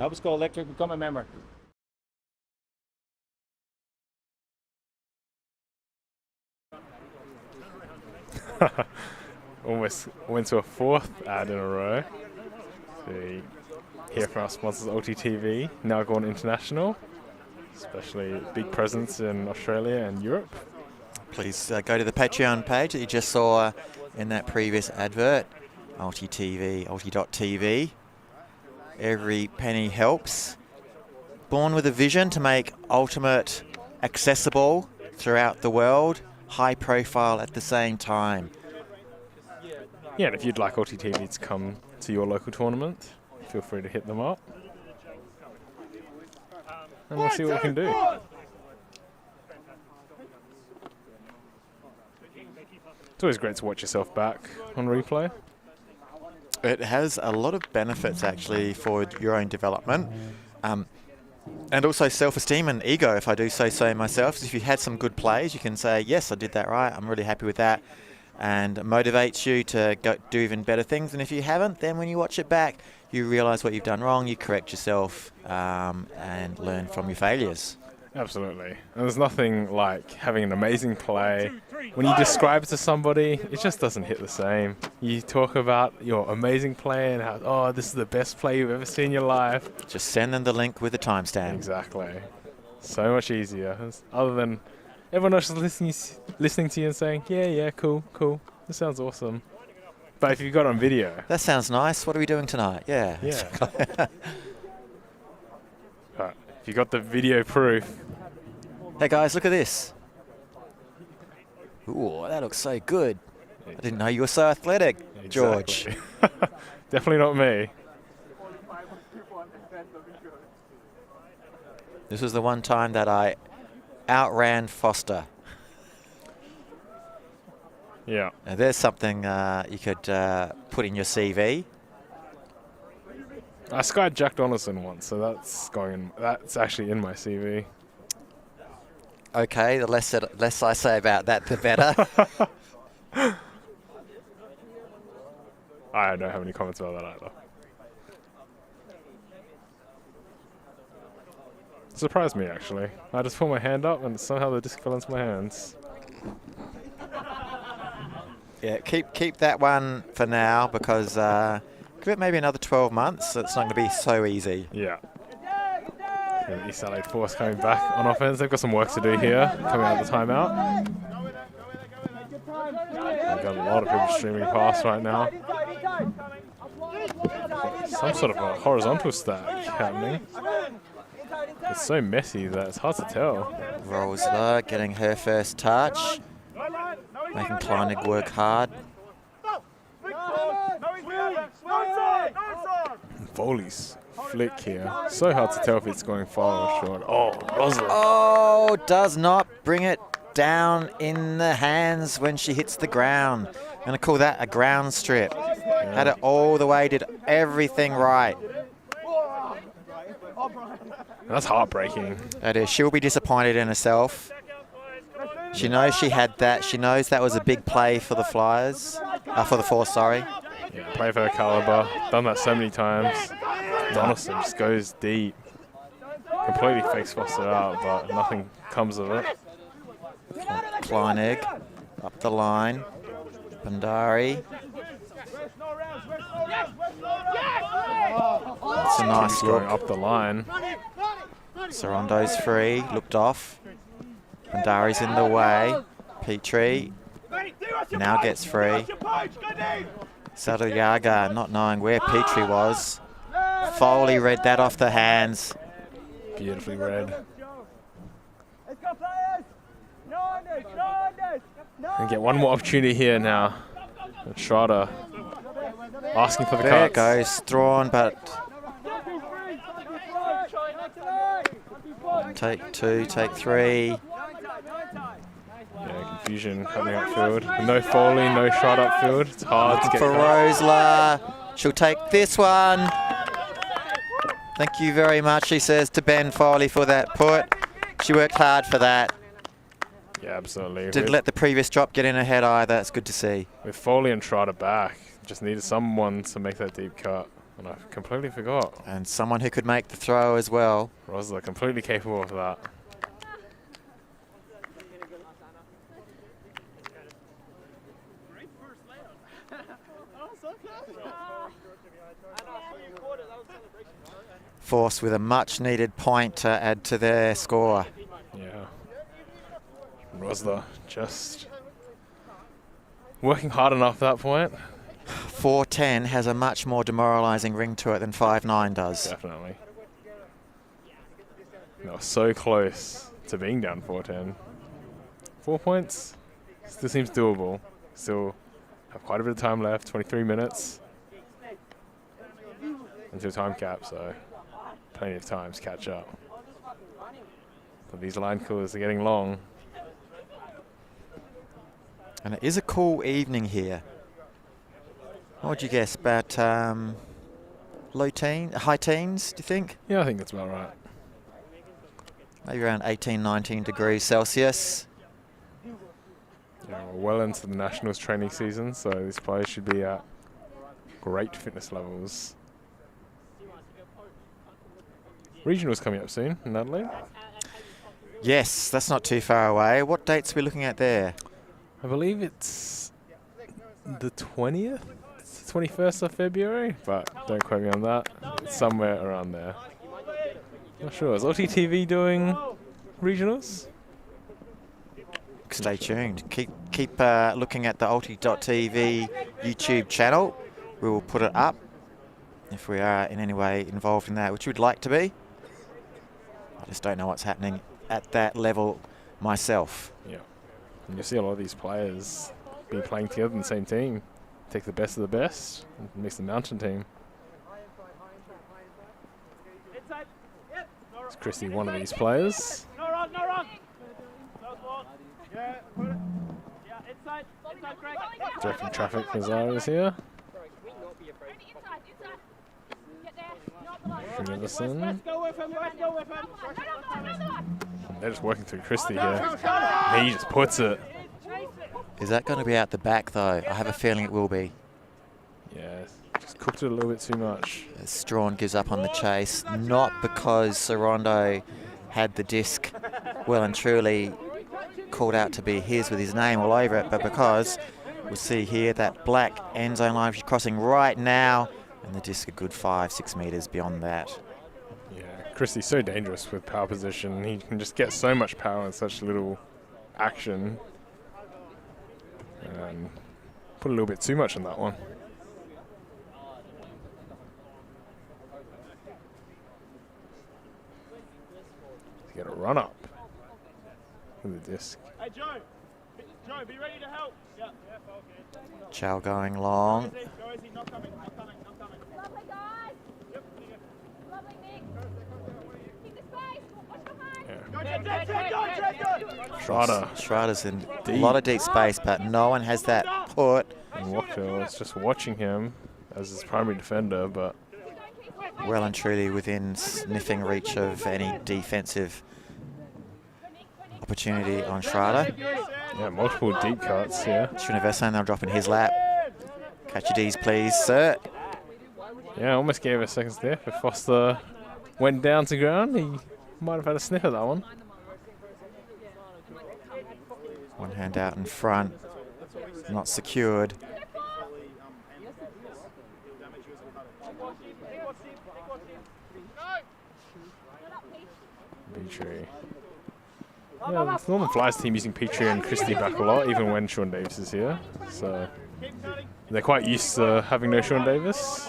Help us go electric, become a member. Almost went to a 4th ad in a row. So here from our sponsors ULTI.TV, now gone international, especially big presence in Australia and Europe. Please go to the Patreon page that you just saw in that previous advert, ULTI.TV, ULTI.TV. Every penny helps. Born with a vision to make Ultimate accessible throughout the world, high profile at the same time. Yeah, and if you'd like ULTI.TV to come to your local tournament, feel free to hit them up. And we'll see what we can do. It's always great to watch yourself back on replay. It has a lot of benefits actually for your own development. And also self-esteem and ego, if I do say so myself. If you had some good plays, you can say, yes, I did that right, I'm really happy with that. And it motivates you to go do even better things. And if you haven't, then when you watch it back, you realise what you've done wrong, you correct yourself, and learn from your failures. Absolutely. And there's nothing like having an amazing play. When you describe it to somebody, it just doesn't hit the same. You talk about your amazing play and how, oh, this is the best play you've ever seen in your life. Just send them the link with the timestamp. Exactly. So much easier. Other than everyone else is listening to you and saying, yeah, cool. This sounds awesome. But if you've got it on video. That sounds nice. What are we doing tonight? Yeah. Right. If you got the video proof. Hey guys, look at this. Ooh, that looks so good. I didn't know you were so athletic, George. Exactly. Definitely not me. This was the one time that I outran Foster. Yeah. Now there's something you could put in your CV. I skied Jack Donaldson once, so that's actually in my CV. Okay, the less I say about that, the better. I don't have any comments about that either. It surprised me, actually. I just put my hand up and somehow the disc fell into my hands. Yeah, keep that one for now because give it maybe another 12 months. It's not going to be so easy. Yeah. And East Adelaide Force coming back on offense. They've got some work to do here, coming out of the timeout. We've got a lot of people streaming past right now. Some sort of a horizontal stack happening. It's so messy that it's hard to tell. Rosler getting her first touch. Making Kleinig work hard. Foley's flick here. So hard to tell if it's going far or short. Oh, Rosler. Oh, does not bring it down in the hands when she hits the ground. I'm going to call that a ground strip. Yeah. Had it all the way, did everything right. That's heartbreaking. That is. She'll be disappointed in herself. She knows she had that. She knows that was a big play for the Flyers. For the Force, sorry. Yeah, play for her caliber. Done that so many times. Donaldson just goes deep. Completely fakes Foster out, but nothing comes of it. Kleinig up the line. Bandari. That's a nice look. Going up the line. Sarondo's free. Looked off. Bandari's in the way. Petrie now gets free. Sadoyaga not knowing where Petrie was. Foley read that off the hands. Beautifully read. And get one more opportunity here now. And Schroeder asking for the there cuts. There goes Thrawn, but take two, take three. Yeah, confusion happening upfield. No Foley, no shot upfield. It's hard to get for Rosler. She'll take this one. Thank you very much, she says to Ben Foley for that put. She worked hard for that. Yeah, absolutely. Didn't let the previous drop get in her head either. It's good to see. With Foley and Schroeder back, just needed someone to make that deep cut. And I completely forgot. And someone who could make the throw as well. Rosler, completely capable of that. Force with a much-needed point to add to their score. Yeah. Rosler just working hard enough at that point. 4-10 has a much more demoralising ring to it than 5-9 does. Definitely. They were so close to being down 4-10. 4 points still seems doable. Still have quite a bit of time left, 23 minutes until time cap, so plenty of time to catch up. But these line coolers are getting long. And it is a cool evening here. What would you guess, about high teens, do you think? Yeah, I think that's about right. Maybe around 18, 19 degrees Celsius. Yeah, we're well into the Nationals training season, so these players should be at great fitness levels. Regionals coming up soon in Adelaide. Yes, that's not too far away. What dates are we looking at there? I believe it's the 20th, 21st of February, but don't quote me on that. It's somewhere around there. Not sure. Is ULTI.TV doing regionals? Stay tuned. Keep looking at the ULTI.TV YouTube channel. We will put it up if we are in any way involved in that, which we'd like to be. I just don't know what's happening at that level myself. Yeah. And you see a lot of these players be playing together in the same team. Take the best of the best and mix the mountain team. Is Christie one of these players? No run, no run. Yeah, put it. Yeah, inside, Greg. Directing traffic for Zara is here. Henderson. Go with him, go with him. They're just working through Christie here. He just puts it. Is that going to be out the back, though? I have a feeling it will be. Yeah, just cooked it a little bit too much. Strawn gives up on the chase, not because Sorondo had the disc well and truly called out to be his with his name all over it, but because we'll see here that black end zone line she's crossing right now, and the disc a good 5-6 metres beyond that. Yeah, Christie's so dangerous with power position. He can just get so much power in such little action. And put a little bit too much on that one. To get a run up with the disc. Hey, Joe. Joe, be ready to help. Yeah. Chow going long. Go easy, not coming, not coming, not coming. Lovely, guys. Yep. Lovely, Nick. Keep the space. Watch behind. Schrader's in a lot of deep space, but no one has that put. And Walker is just watching him as his primary defender, but well and truly within sniffing reach of any defensive opportunity on Schrader. yeah, multiple deep cuts here. Srinivasan now dropping his lap. Catch your D's, please, sir. Yeah, almost gave it a second step. If Foster went down to ground, he might have had a sniff at that one. One hand out in front, not secured. Petrie. Yeah, the Northern Flyers team using Petrie and Christie back a lot, even when Sean Davis is here. So they're quite used to having no Sean Davis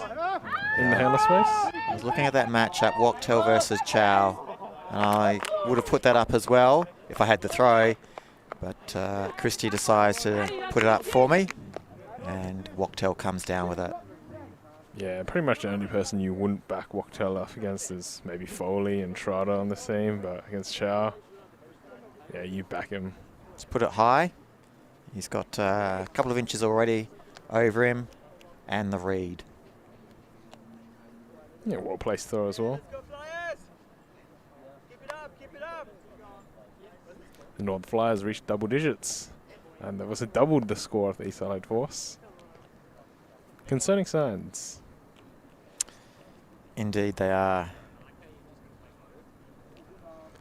in the handler space. I was looking at that matchup, Wachtel versus Chow, and I would have put that up as well if I had the throw, but Christie decides to put it up for me, and Wachtel comes down with it. Yeah, pretty much the only person you wouldn't back Wachtel up against is maybe Foley and Schrader on the same, but against Chow, yeah, you back him. Let's put it high. He's got a couple of inches already over him, and the read. Yeah, well-placed throw as well. The North Flyers reached double digits, and they've also doubled the score of the East Adelaide Force. Concerning signs. Indeed, they are.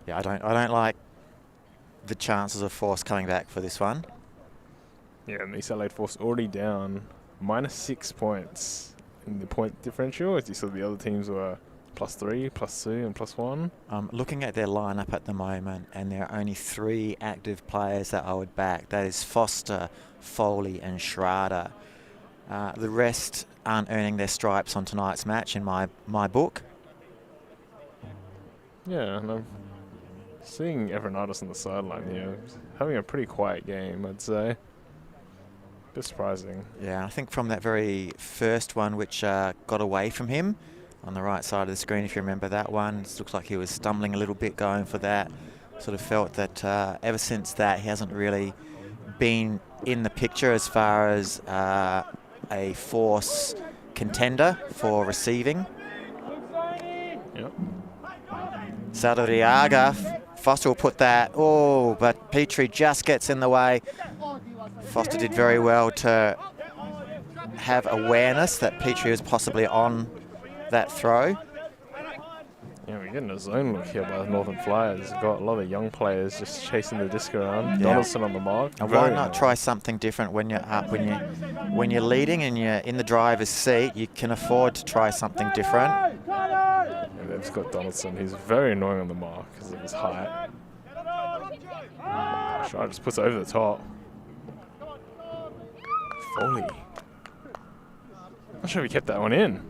Yeah, I don't like the chances of Force coming back for this one. Yeah, and East Adelaide Force already down -6 points in the point differential, as you saw the other teams were +3, +2, and +1. Looking at their lineup at the moment, and there are only 3 active players that I would back. That is Foster, Foley, and Schrader. The rest aren't earning their stripes on tonight's match in my book. Yeah, and I'm seeing Everonitis on the sideline here, having a pretty quiet game, I'd say. Bit surprising. Yeah, I think from that very first one, which got away from him on the right side of the screen, if you remember that one, it looks like he was stumbling a little bit going for that. Sort of felt that ever since that, he hasn't really been in the picture as far as a Force contender for receiving. Yep. Sadariaga, Foster will put that, oh, but Petrie just gets in the way. Foster did very well to have awareness that Petrie was possibly on that throw. Yeah, we're getting a zone look here by the Northern Flyers. We've got a lot of young players just chasing the disc around. Yeah. Donaldson on the mark. And why not try something different when you're up, when you're leading and you're in the driver's seat? You can afford to try something different. Yeah, they've just got Donaldson. He's very annoying on the mark because of his height. Schrader just puts it over the top. Foley. Not sure if he kept that one in.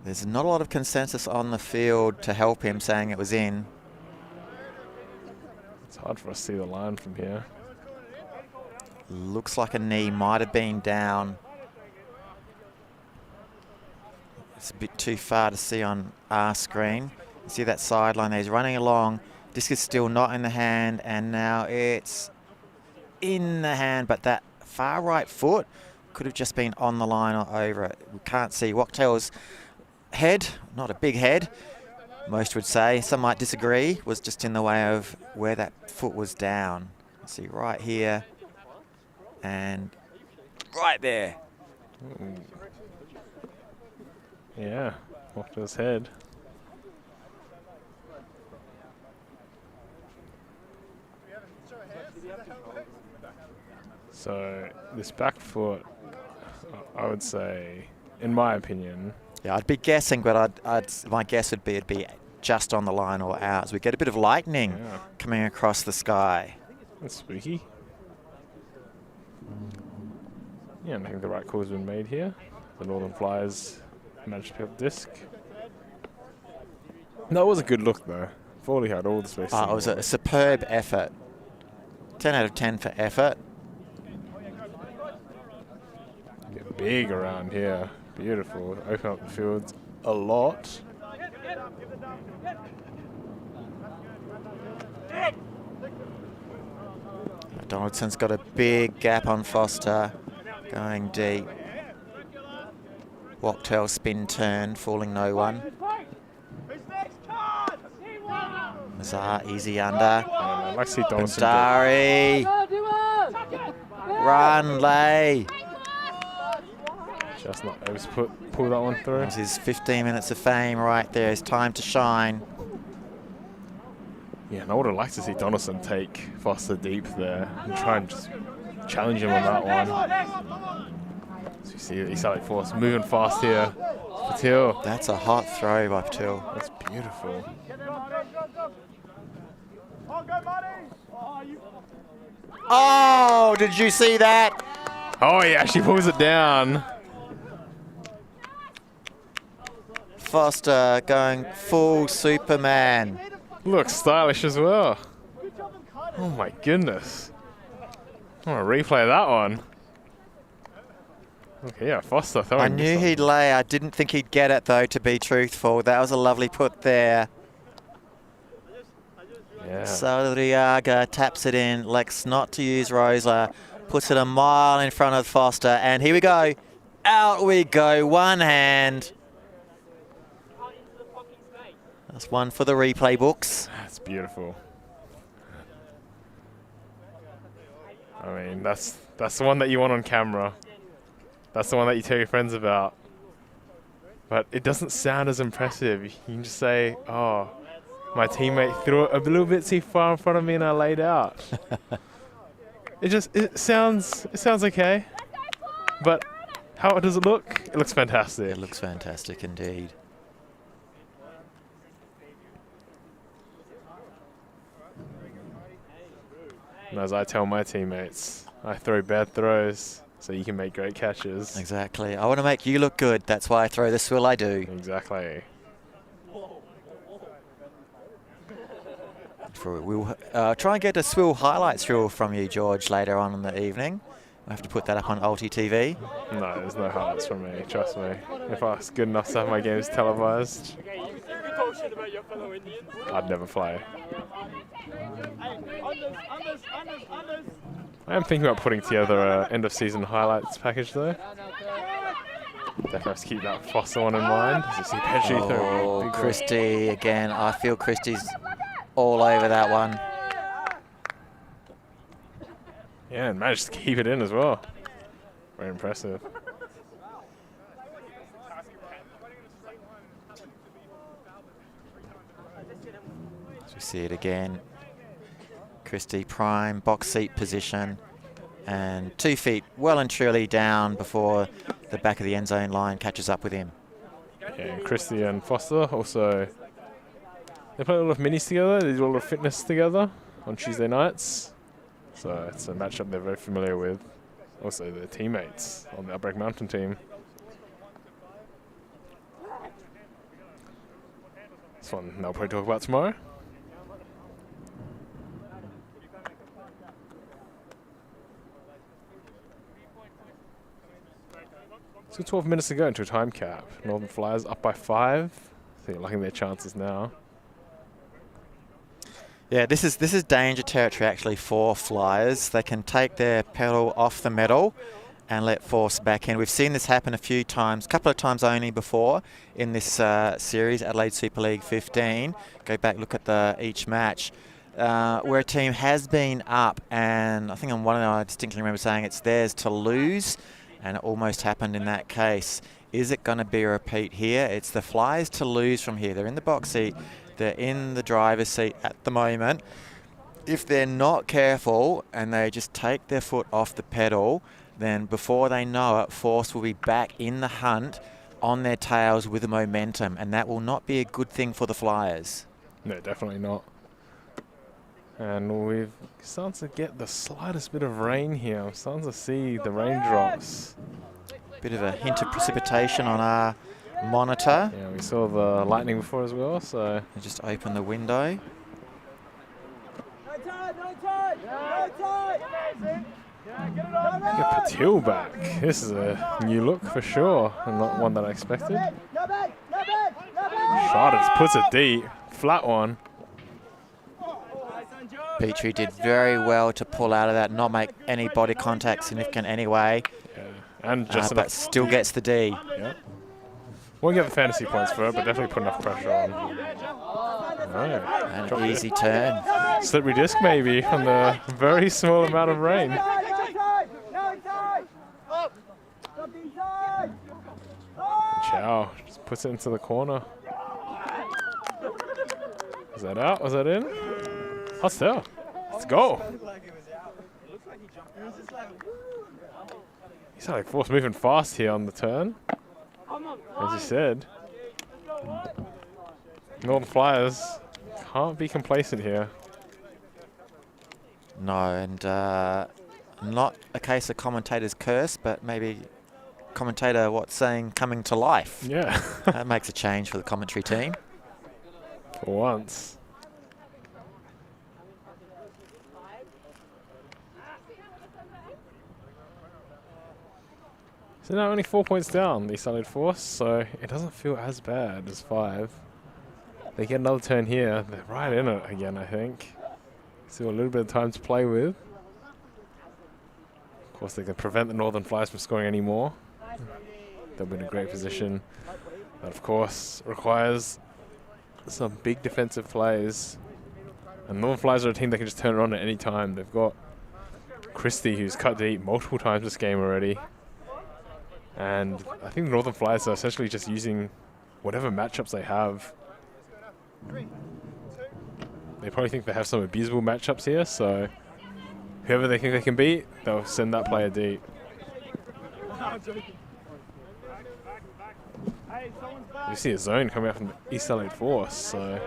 There's not a lot of consensus on the field to help him saying it was in. It's hard for us to see the line from here. Looks like a knee might have been down. It's a bit too far to see on our screen. You see that sideline there, he's running along. Disc is still not in the hand, and now it's in the hand, but that far right foot could have just been on the line or over it. We can't see. Wachtel's head, not a big head, most would say, some might disagree, was just in the way of where that foot was down. Let's see, right here and right there. Ooh. Yeah, Wachtel's head. So this back foot, I would say, in my opinion. Yeah, I'd be guessing, but my guess would be it'd be just on the line or out. So we get a bit of lightning coming across the sky. That's spooky. Yeah, and I think the right call has been made here. The Northern Flyers managed to pick up the disc. That was a good look, though. Foley had all the space. It was a superb effort. 10 out of 10 for effort. Get big around here. Beautiful. Open up the field a lot. Donaldson's got a big gap on Foster, going deep. Wachtel spin turn, fooling no one. Mazar easy under. Like see Donaldson. Bandari. Run, Lay. Just not able to pull that one through. This is 15 minutes of fame right there. It's time to shine. Yeah, and I would have liked to see Donaldson take Foster deep there and try and just challenge him on that one. So you see East Adelaide Force moving fast here. Patil. That's a hot throw by Patil. That's beautiful. Oh, did you see that? Oh, he actually pulls it down. Foster going full Superman. Looks stylish as well. Oh my goodness. I want to replay that one. Okay, yeah, Foster throwing. I knew he'd lay. I didn't think he'd get it, though, to be truthful. That was a lovely put there. Yeah. Sadariaga taps it in, elects not to use Rosa, puts it a mile in front of Foster, and here we go. Out we go, one hand. That's one for the replay books. That's beautiful. I mean, that's the one that you want on camera. That's the one that you tell your friends about. but it doesn't sound as impressive. You can just say, oh, my teammate threw it a little bit too far in front of me and I laid out. It sounds okay, but how does it look? It looks fantastic. It looks fantastic indeed. And as I tell my teammates, I throw bad throws so you can make great catches. Exactly. I want to make you look good. That's why I throw the swill I do. Exactly. We'll try and get a swill highlights reel from you, George, later on in the evening. We'll have to put that up on ULTI.TV. No, there's no highlights from me, trust me. If I was good enough to have my games televised, I'd never play. I am thinking about putting together an end-of-season highlights package, though. Definitely have to keep that Foster one in mind. As you see Petrie through. Christie again. I feel Christie's all over that one. Yeah, and managed to keep it in as well. Very impressive. So we see it again. Christie prime, box seat position, and 2 feet well and truly down before the back of the end zone line catches up with him. Yeah, and Christie and Foster also, they play a lot of minis together, they do a lot of fitness together on Tuesday nights. So it's a matchup they're very familiar with. Also their teammates on the Outbreak Mountain team. This one they'll probably talk about tomorrow. So 12 minutes to go into a time cap. Northern Flyers up by 5. I think they're liking their chances now. Yeah, this is danger territory actually for Flyers. They can take their pedal off the metal and let force back in. We've seen this happen a few times, a couple of times only before in this series, Adelaide Super League 15. Go back, look at each match. Where a team has been up, and I think on one of them I distinctly remember saying it's theirs to lose, and it almost happened in that case. Is it going to be a repeat here? It's the Flyers to lose from here. They're in the box seat. They're in the driver's seat at the moment. If they're not careful and they just take their foot off the pedal, then before they know it, Force will be back in the hunt on their tails with the momentum, and that will not be a good thing for the Flyers. No, definitely not. And we've started to get the slightest bit of rain here. I'm starting to see the raindrops. Bit of a hint of precipitation on our monitor. Yeah, we saw the lightning before as well, so just open the window. Get Patil back. This is a new look for sure, and not one that I expected. Sharders puts it deep, flat one. Petrie did very well to pull out of that, not make any body contact significant anyway. Yeah, and just but still gets the D. Yeah. Won't get the fantasy points for it, but definitely put enough pressure on. Right. An easy turn. Slippery disc maybe on the very small amount of rain. Chow just puts it into the corner. Is that out? Was that in? Hostel. Let's go. He's like Force moving fast here on the turn. As you said. Northern Flyers can't be complacent here. No, and not a case of commentator's curse, but maybe commentator saying coming to life. Yeah. That makes a change for the commentary team. For once. So now only 4 points down, the Adelaide Force, so it doesn't feel as bad as 5. They get another turn here. They're right in it again, I think. Still a little bit of time to play with. Of course, they can prevent the Northern Flyers from scoring any more. They'll be in a great position. That, of course, requires some big defensive plays. And Northern Flyers are a team that can just turn it on at any time. They've got Christie, who's cut deep multiple times this game already. And I think the Northern Flyers are essentially just using whatever matchups they have. They probably think they have some abusable matchups here, so whoever they think they can beat, they'll send that player deep. You see a zone coming out from the East Adelaide Force, so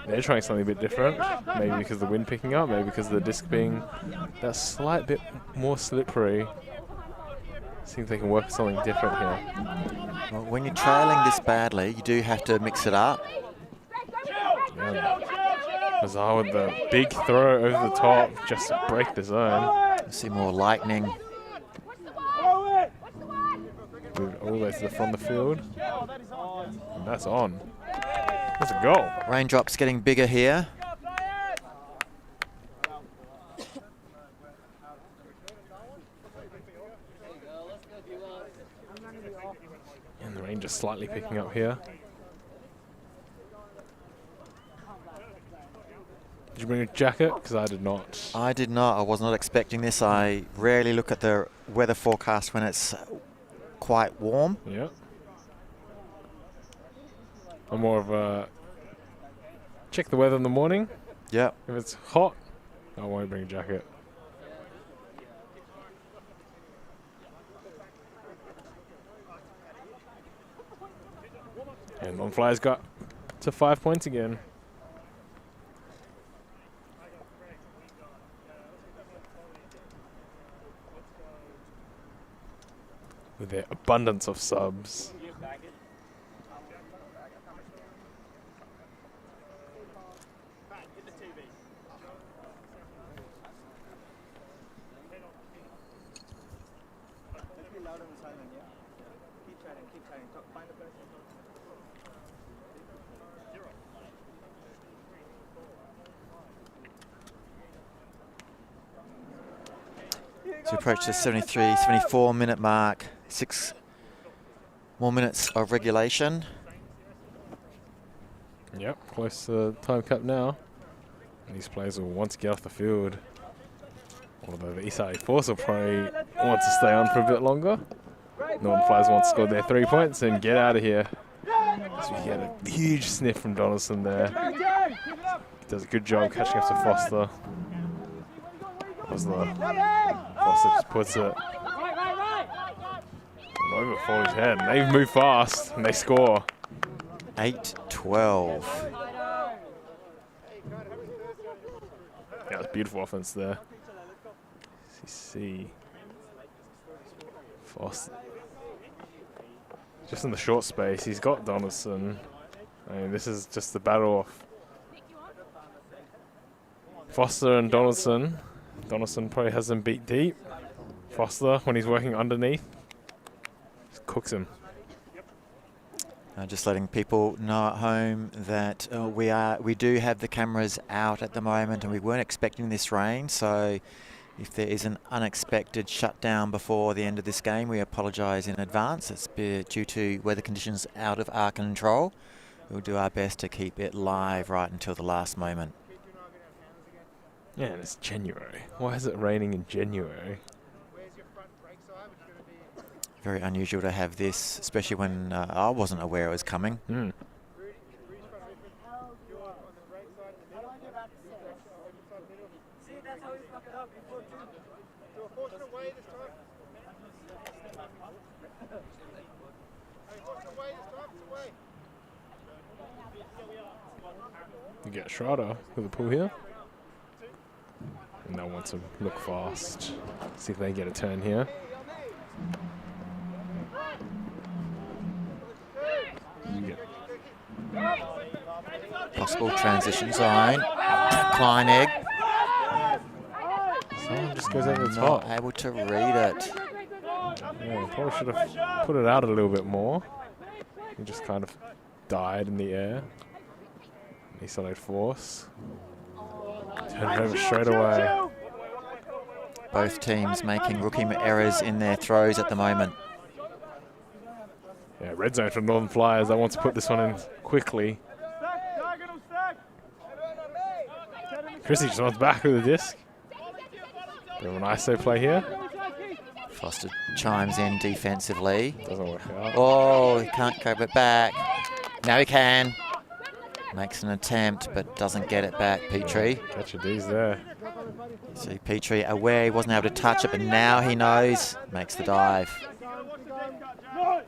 they're trying something a bit different. Maybe because of the wind picking up, maybe because of the disc being that slight bit more slippery. See if they can work something different here. Well, when you're trailing this badly, you do have to mix it up. Bizarre with the big throw over the top just to break the zone. See more lightning. Moved all the way to the front of the field. And that's on. That's a goal. Raindrops getting bigger here. And the rain just slightly picking up here. Did you bring a jacket? Because I did not. I did not. I was not expecting this. I rarely look at the weather forecast when it's quite warm. Yeah. I'm more of a check the weather in the morning. Yeah. If it's hot, I won't bring a jacket. And Non-Flyers got to 5 points again. With their abundance of subs. To approach the 73, 74 minute mark. 6 more minutes of regulation. Yep, close to the time cap now. And these players will want to get off the field. Although the East Adelaide Force will probably want to stay on for a bit longer. Northern Flyers want to score their 3 points and get out of here. So we get a huge sniff from Donaldson there. He does a good job catching up to Foster. Foster just puts it over Fowler's head. And they move fast and they score. 8-12. Yeah, it's beautiful offense there. CC. Foster. Just in the short space, he's got Donaldson. I mean, this is just the battle of Foster and Donaldson. Donaldson probably has them beat deep. Foster, when he's working underneath, just cooks him. Just letting people know at home that we do have the cameras out at the moment, and we weren't expecting this rain. So, if there is an unexpected shutdown before the end of this game, we apologise in advance. It's due to weather conditions out of our control. We'll do our best to keep it live right until the last moment. Yeah, and it's January. Why is it raining in January? Very unusual to have this, especially when I wasn't aware it was coming. Mm. You get Schrader with a pull here. And they'll want to look fast. See if they get a turn here. Possible transition zone. Klein egg. Someone just goes over the top. Not able to read it. Yeah, probably should have put it out a little bit more. He just kind of died in the air. East Adelaide Force. Turn it over straight away. Both teams making rookie errors in their throws at the moment. Yeah, red zone for Northern Flyers. They want to put this one in quickly. Chrissy just wants back with the disc. Bit of an ISO play here. Foster chimes in defensively. Doesn't work out. Oh, he can't cope it back. Now he can. Makes an attempt, but doesn't get it back, Petrie. Catch your D's there. See Petrie aware he wasn't able to touch it, but now he knows. Makes the dive.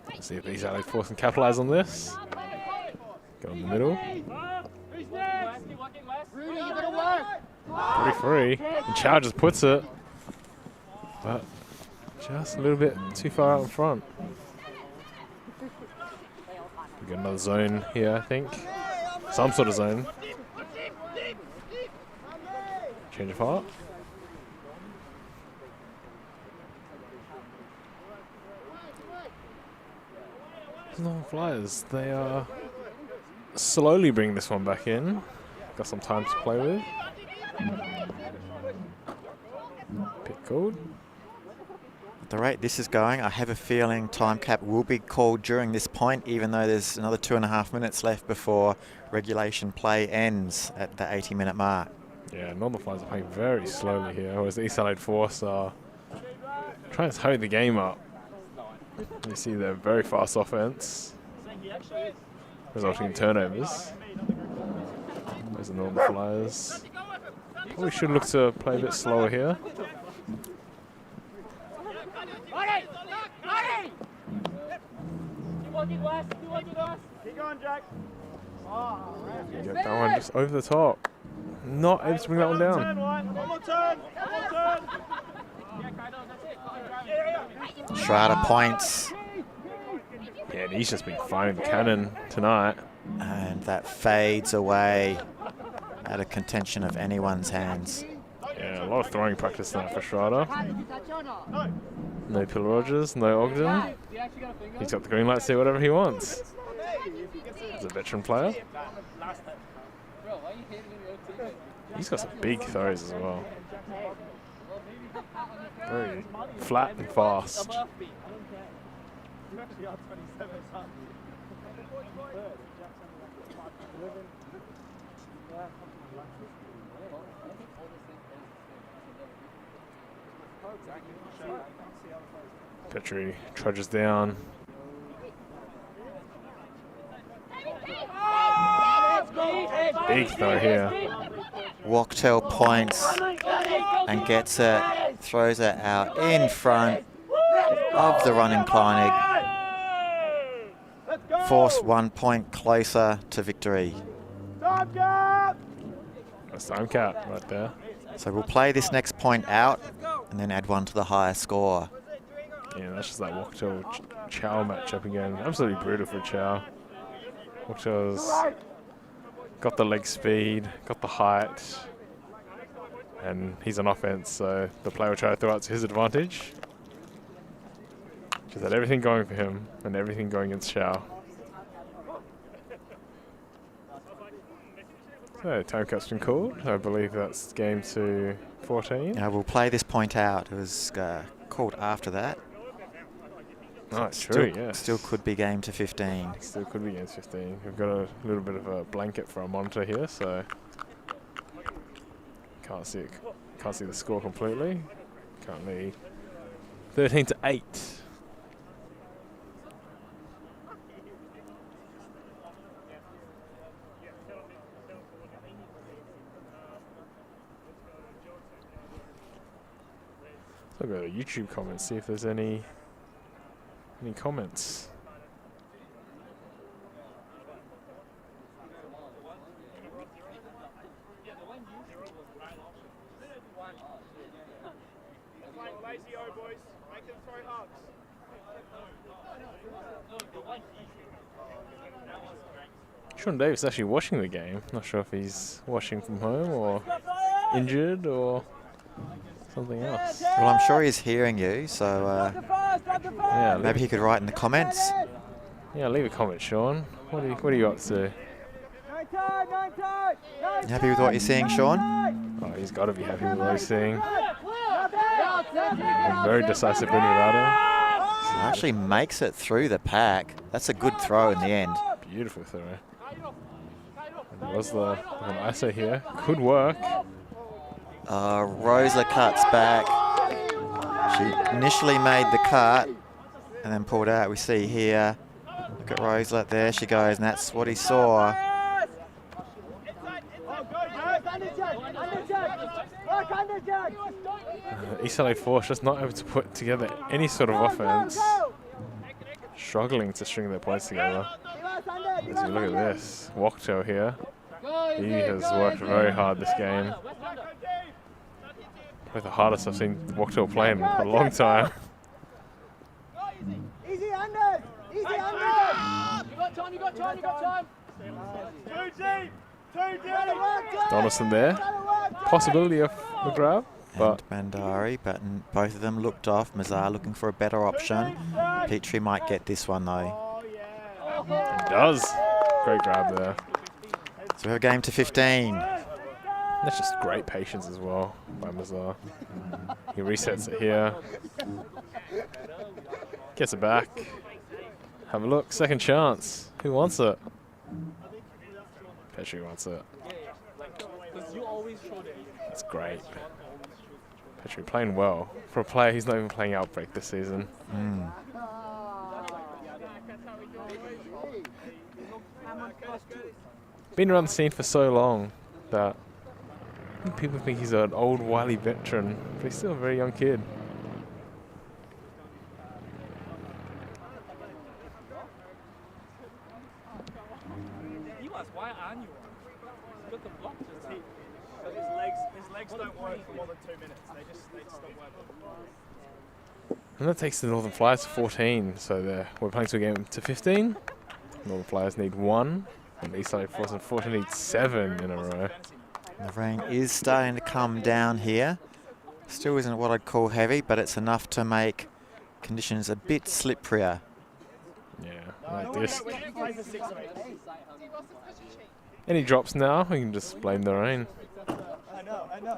Let's see if East Adelaide Force can capitalise on this. Go in the middle. Pretty free. And Chow just puts it. But just a little bit too far out in front. We got another zone here, I think. Some sort of zone. Change of heart. Northern Flyers, they are slowly bringing this one back in. Got some time to play with. Pick called. At the rate this is going, I have a feeling time cap will be called during this point, even though there's another 2.5 minutes left before regulation play ends at the 80-minute mark. Yeah, Northern Flyers are playing very slowly here, whereas the East Adelaide Force are trying to hold the game up. You see their very fast offense, resulting in turnovers. There's the Northern Flyers. Probably should look to play a bit slower here. Keep going, Jack. Get that one just over the top. Not able to bring that one down. One more turn. Schrader points. Yeah, and he's just been firing the cannon tonight. And that fades away out of contention of anyone's hands. Yeah, a lot of throwing practice tonight for Schrader. No Pill Rogers, no Ogden. He's got the green light to say whatever he wants. He's a veteran player. He's got some big throws as well. Very flat and fast. Petrie trudges down. Big throw here. Wachtel points and gets it, throws it out in front of the running Kleinig. Force 1 point closer to victory. That's time cap right there. So we'll play this next point out and then add one to the higher score. Yeah, that's just that Wachtel Chow matchup again. Absolutely brutal for Chow. Wachtel's got the leg speed, got the height, and he's on offense, so the player will try to throw out to his advantage. Just had everything going for him and everything going against Chow. So, time cap's been called. I believe that's game to 14. We'll play this point out. It was called after that. Oh, it's true, yes. Still could be game to 15. Still could be game to 15. We've got a little bit of a blanket for our monitor here, so can't see the score completely. Currently 13-8. I'll go to YouTube comments, see if there's any comments. Sean Davis actually watching the game. Not sure if he's watching from home or injured or something else. Well, I'm sure he's hearing you, so yeah, maybe he could write in the comments. Yeah, leave a comment, Sean. What are you up to? You happy with what you're seeing, Sean? Oh, he's got to be happy with what he's seeing. A very decisive win without him. He actually makes it through the pack. That's a good throw in the end. Beautiful throw. And was an ISO here. Could work. Rosa cuts back. She initially made the cut and then pulled out. We see here, look at Roselet, there she goes, and that's what he saw. East LA Force just not able to put together any sort of offense. Struggling to string their points together. As you look at this, Wachtell here. He has worked very hard this game. Probably the hardest I've seen Wachtell play in a long time. Easy under! Easy under! You got time, you got time, you got time! Too deep! Too deep! Donaldson there. Possibility of the grab. But Bandari, but both of them looked off. Mazar looking for a better option. Petrie might get this one though. He does. Great grab there. So we have a game to 15. That's just great patience as well by Mazar. He resets it here. Gets it back. Have a look. Second chance. Who wants it? Petrie wants it. That's great. Petrie playing well. For a player who's not even playing Outbreak this season. Been around the scene for so long that people think he's an old, wily veteran, but he's still a very young kid. Why aren't you on? He's got the block to take. His legs don't work for more than 2 minutes. They just don't work. And that takes the Northern Flyers to 14, so we're playing to a game to 15. Northern Flyers need 1, and East LA Force unfortunately need 7 in a row. The rain is starting to come down here. Still isn't what I'd call heavy, but it's enough to make conditions a bit slipperier. Yeah, like this. Any drops now, we can just blame the rain. I know.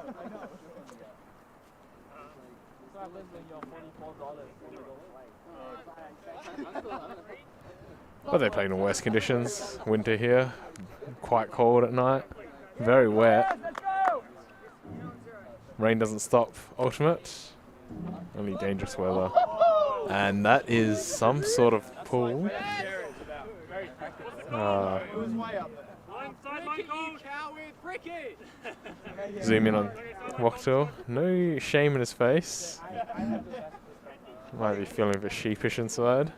But they're playing in worse conditions. Winter here, quite cold at night, very wet. Rain doesn't stop ultimate, only dangerous weather. And that is some sort of pull. Zoom in on Wachtell. No shame in his face. Might be feeling a bit sheepish inside.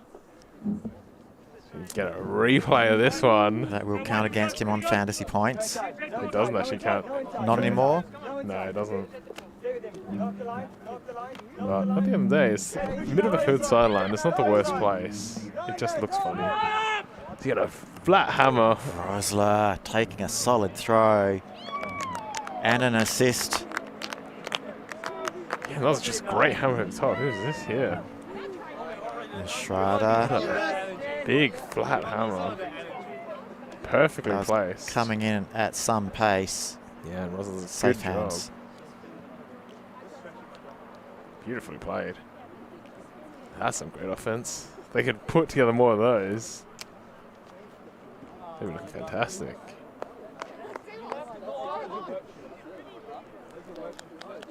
So you get a replay of this one. That will count against him on fantasy points. It doesn't actually count. Not anymore? No, it doesn't. But at the end of the day, it's a bit of a field sideline. It's not the worst place. It just looks funny. So you get a flat hammer. Rosler taking a solid throw. And an assist. Yeah, that was just a great hammer at the top. Who's this here? And Schrader. Big flat hammer. Perfectly placed. Coming in at some pace. Yeah, and Rosler's safe hands. Beautifully played. That's some great offense. They could put together more of those. They would look fantastic.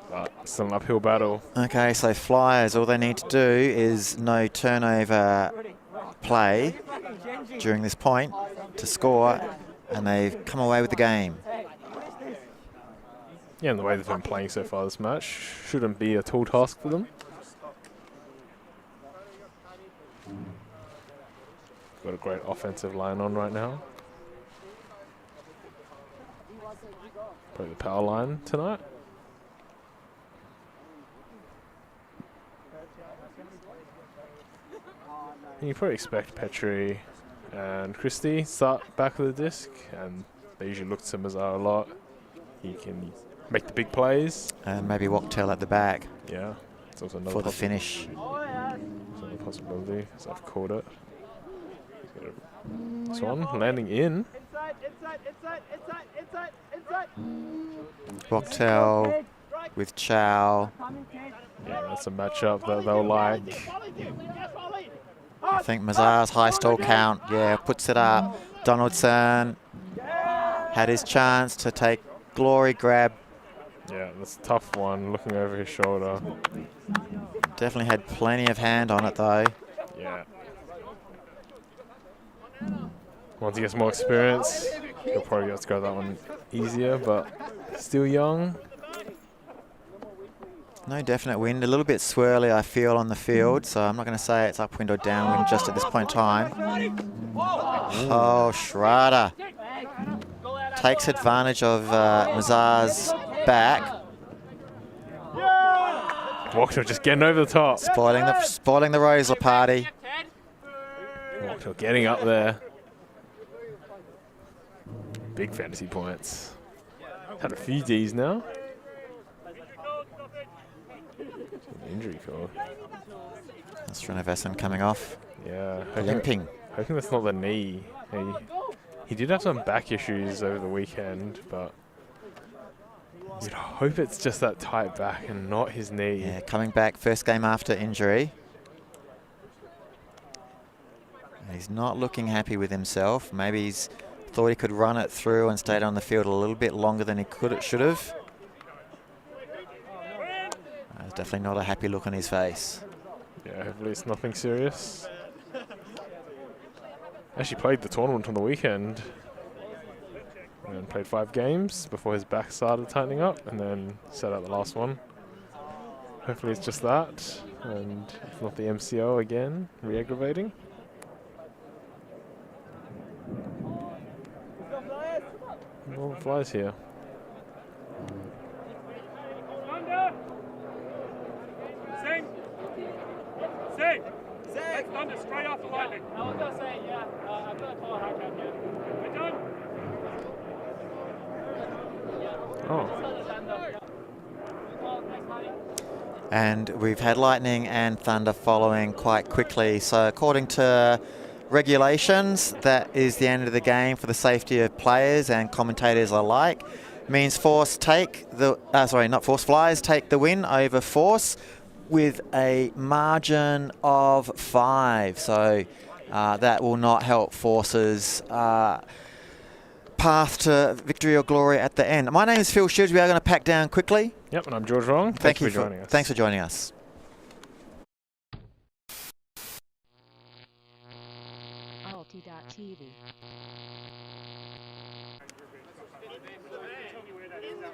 But still an uphill battle. Okay, so Flyers, all they need to do is no turnover play during this point to score, and they've come away with the game. Yeah, and the way they've been playing so far this match shouldn't be a tall task for them. Got a great offensive line on right now. Probably the power line tonight. And you probably expect Petrie and Christie start back of the disc, and they usually look to Mazar a lot. He can make the big plays. And maybe Wachtell at the back. Yeah, it's also another for the finish. Another possibility, as I've called it. This one landing in. Inside. Wachtell with Chow. Yeah, that's a matchup that they'll like. I think Mazar's high stall count, puts it up. Donaldson had his chance to take glory grab. Yeah, that's a tough one, looking over his shoulder. Definitely had plenty of hand on it though. Yeah. Once he gets more experience, he'll probably be able to go that one easier, but still young. No definite wind, a little bit swirly I feel on the field, so I'm not going to say it's upwind or downwind just at this point in time. Oh, Schrader takes advantage of Mazar's back. Wachtell just getting over the top. Spoiling the Rosler party. Wachtell getting up there. Big fantasy points. Had a few Ds now. Injury call. That's Srinivasan coming off. Yeah. Limping. Hoping that's not the knee. He did have some back issues over the weekend, but you'd hope it's just that tight back and not his knee. Yeah, coming back first game after injury. And he's not looking happy with himself. Maybe he's thought he could run it through and stayed on the field a little bit longer than he should have. There's definitely not a happy look on his face. Yeah, hopefully it's nothing serious. Actually played the tournament on the weekend. And played 5 games before his back started tightening up, and then set out the last one. Hopefully it's just that, and if not the MCO again, re-aggravating. No flies here. Sing! Sing! Sing! Thunder straight after lightning. I was going to say, yeah, I'm going to call a hack out here. We're done. And we've had lightning and thunder following quite quickly. So according to regulations, that is the end of the game for the safety of players and commentators alike. Means Force take the, Flies take the win over Force with a margin of 5. So that will not help Force's path to victory or glory at the end. My name is Phil Shields. We are going to pack down quickly. Yep, and I'm George Wrong. Thanks for joining us. Thanks for joining us. ULTI.TV.